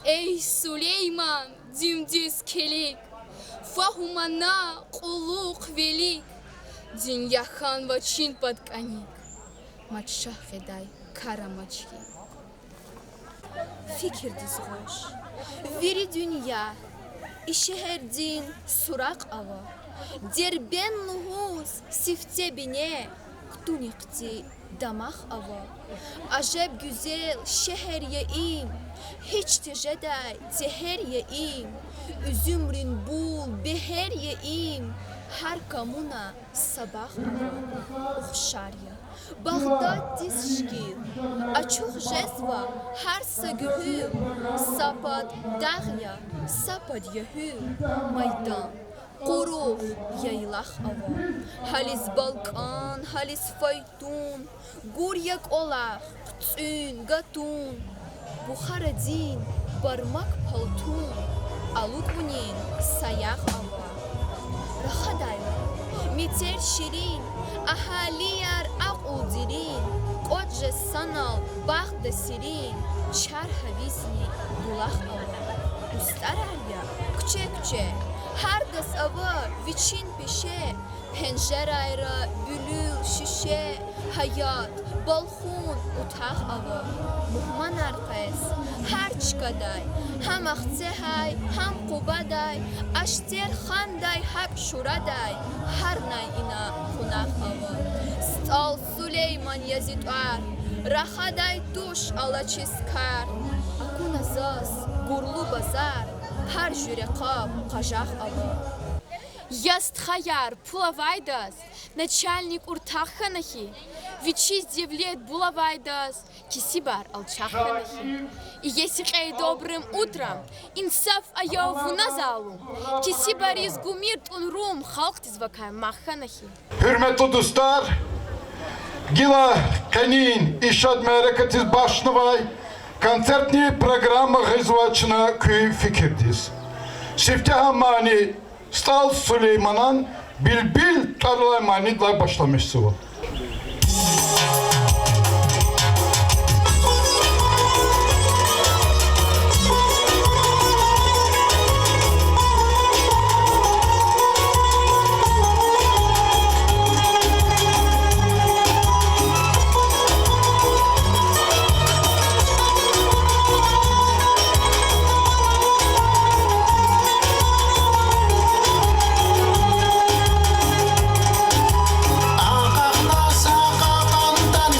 Ey Süleyman dimdiz kelik, Фахумана quluq velik, Dünya xan va Çin patkanik, Matşah feday karamaçki. Fikir dizgoş, Veri dünya, İşeherdin surak ava, Derben nuhuz sifte bine, Ktunikti damak ava, Acep güzel şehir yeim, Hiç tejeday teher yeim, Üzümrin bul beher yeim, Her kamuna sabah uxşarya. Bağdat dizşkil, Açuq jezva her sagühü, Sapad dağya, sapad yahü, Maydan, Qoruq yaylaq ava, Halis Balkan, halis faytun, Guryak olaq, Qtsün, gatun, Buxaradin, barmak paltun, Alutmunin, sayaq ava. Raxadayla, Miter şirin, Ahaliyar aqudirin, Qodje sanal, Bağda sirin, Çar havisni, Bulaq ava. Ustararya, küçe, Her das ava, Viçin peşe, Pencerayra, bülül, şişe, Hayat, balxun, utaq ava. Muhman arqes, Her çıkaday, Ham axtsehay, ham qubaday, Aşter xanday, hak şuraday, Her nayina xunaq ava. Stal Süleyman yazituar, Raxaday tuş alaçiskar, Akunazas, gurlu bazar, Her jüreqab qajaq ava. Ястхаяр пулавайдас, начальник уртахханахи, Вичиз девлет булавайдас, Кисибар алчахханахи. И если кей добрым утром, Инсаф аяву назалу, Кисибариз гумирт он рум, Халктиз вакай махханахи. Hürmetli dostlar, Gila Kanin İşad Mereketiz Başnıvay, Konsertni programı hizvaçına köy fikirdiz. Sifteha mani Stal Süleyman'ın bilbil tarlamanidla başlamışsı o. Aqaqna saqaqandan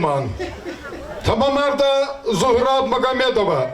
Süleyman. Tamamlarda Zuhra Magomedova.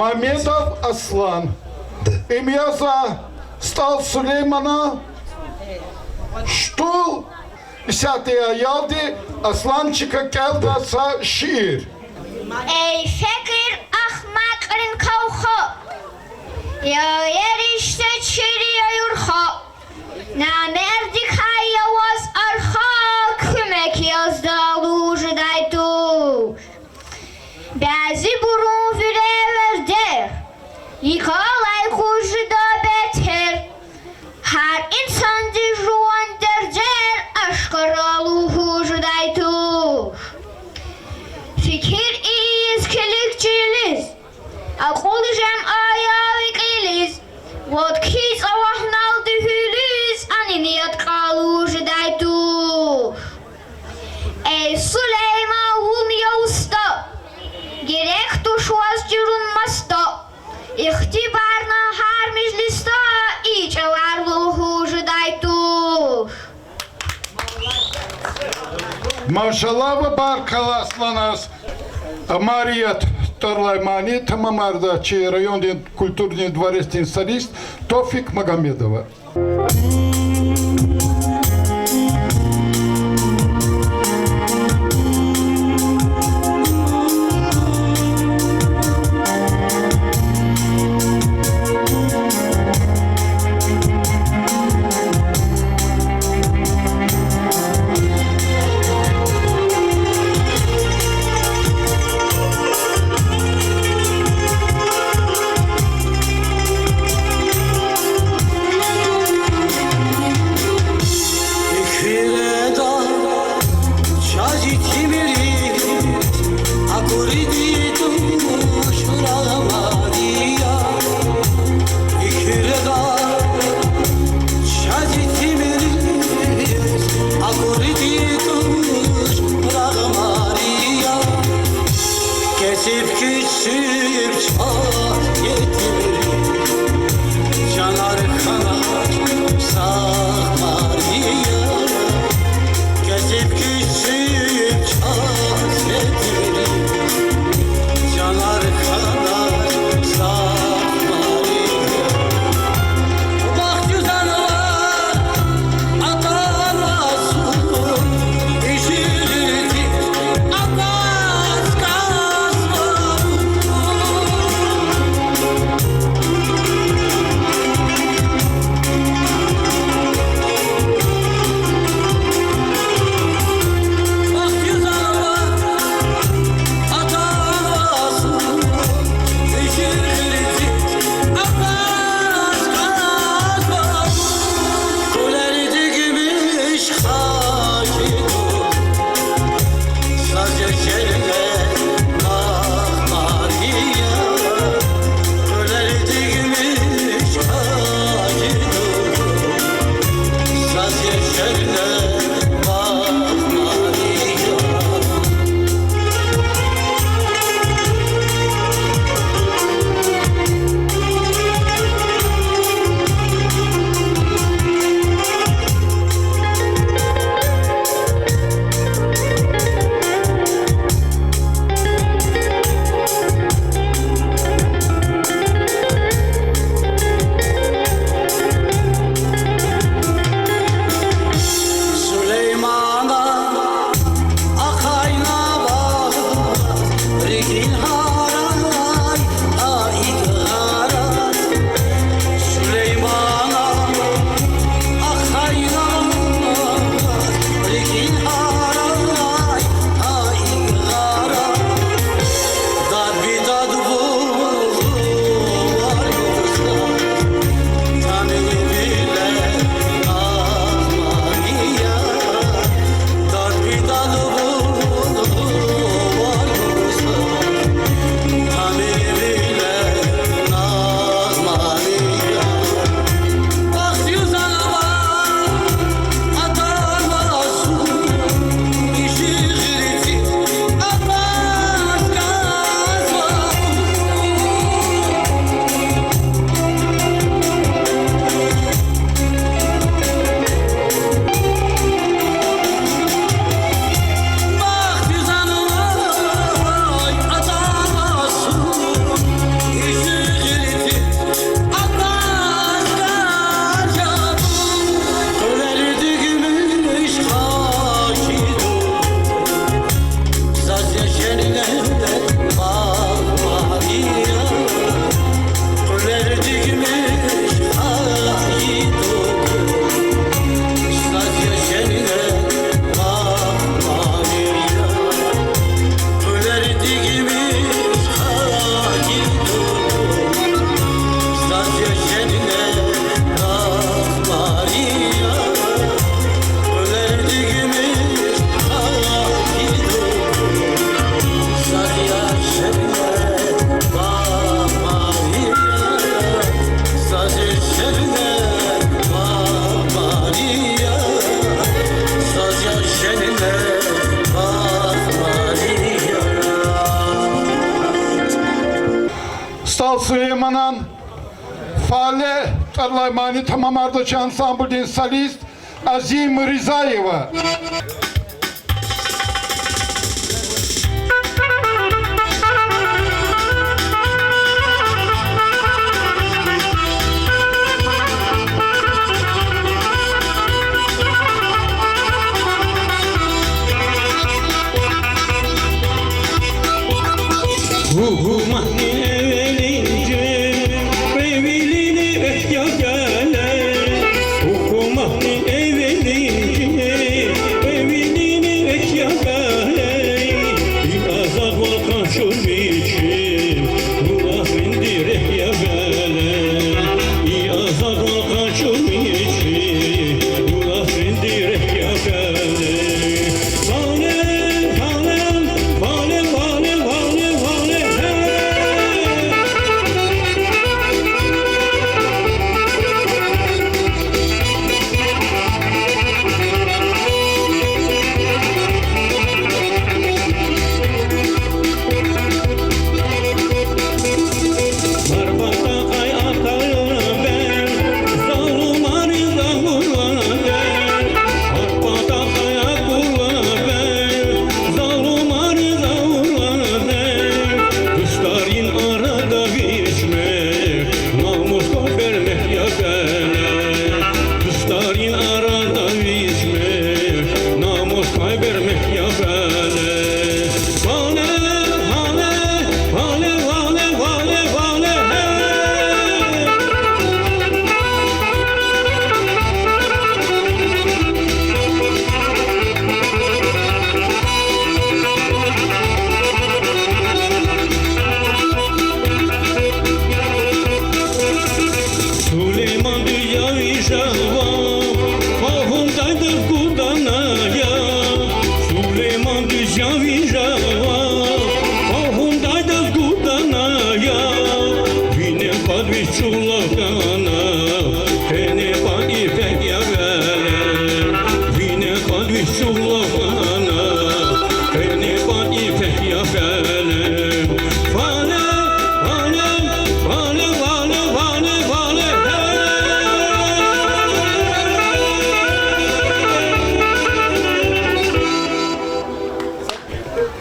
Мамедов Аслан. Имя стал Сулеймана. Штул 10 yıldı Aslançık'a geldi şiir. Ey fakir ahmakın kavha, ya erişte çiriyor yurha, namerdik hayyavaz arha Kalay kuşda beter. Her insan dijuan dercer. Aşkaralı hujudaytur. Fikir iyiyiz kilikçiliz. Akıl jem ayağı ikilis. Vot kis avahnal dühülüz. Aniniyat kaluj daytur. Ey Süleyman hun yavsta. Gerek tuşvaz cürünmasta. İhtibarna her meclista. İç avarlı huj daytur. Maşallah barkalaslanас. Мария Тарлаймани, Тамамарда, чей районный культурный дворецкий солист Тофик Магомедова. Süleyman'ın Fale Tarlaymani tamam ardoçı ansambulün solist Azim Rizayeva.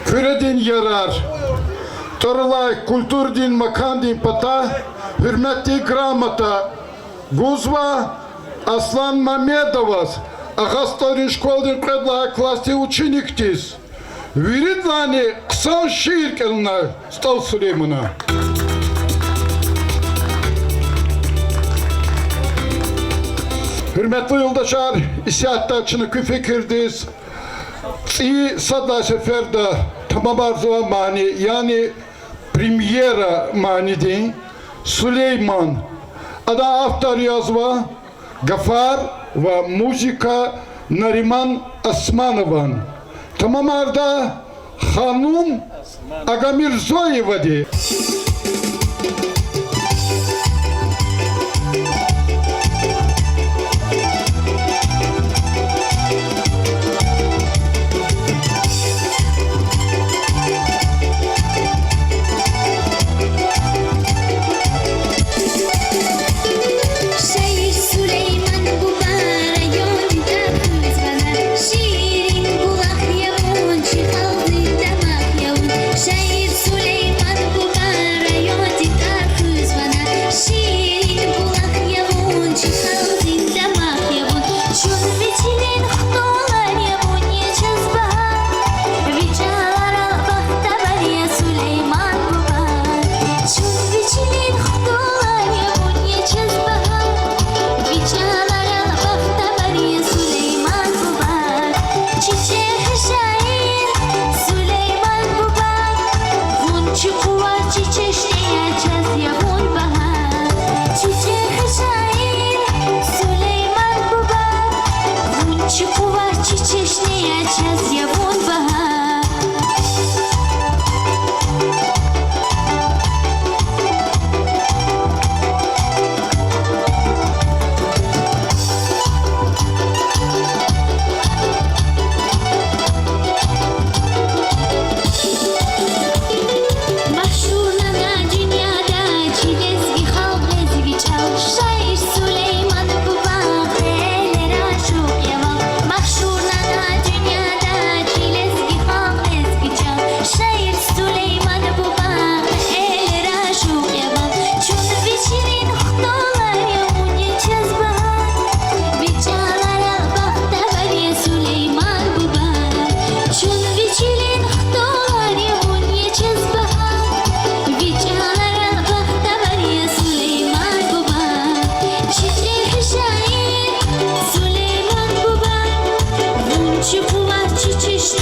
Küredin yarar, Torlay kultur din makan din pata, hürmetli gramata, Guzva Aslan Mamedovas, Ağastorin şkoldin predla klasi uçiniktis. Viridlani kısa şiir kelina Stal Süleyman'a. Hürmetli yoldaşlar, isyatta çınıkı fikirdiz. İyi sadla seferde tamam arzuğa mani, yani premiera mani din. Süleyman. Ada avtar yazva, Gafar ve muzika Nariman Asmanovan. Tamam arda Hanum Agamir Zoyevadi.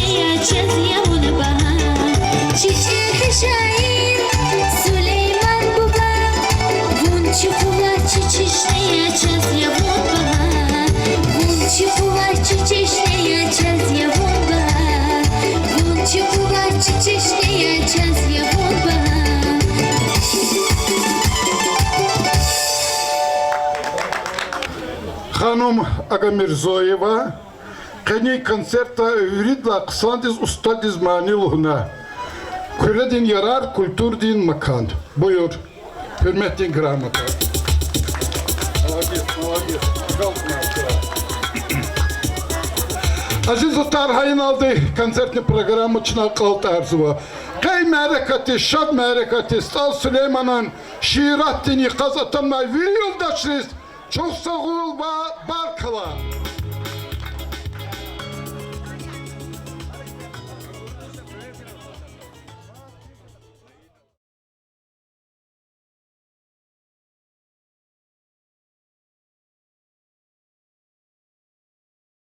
çişneye çez yavun baha Çiçek şair Süleyman baba Bunçu kuvvetçi çişneye çez yavun baha Bunçu kuvvetçi çişneye çez yavun baha Bunçu kuvvetçi çişneye çez yavun baha Hanım Agamirzoyeva, kani konserta üridla kısandız ustadiz maniluna. Küredin yarar, kültür din makan. Buyur, hürmetin gramata. Aziz dostlar, hayın aldı konsertni programı için kaltı arzuva. Kay merekati, şad merekati, Stal Süleyman'ın şiir attini kazatanlar bir yıldaşız. Çok sağ ol ve barkala.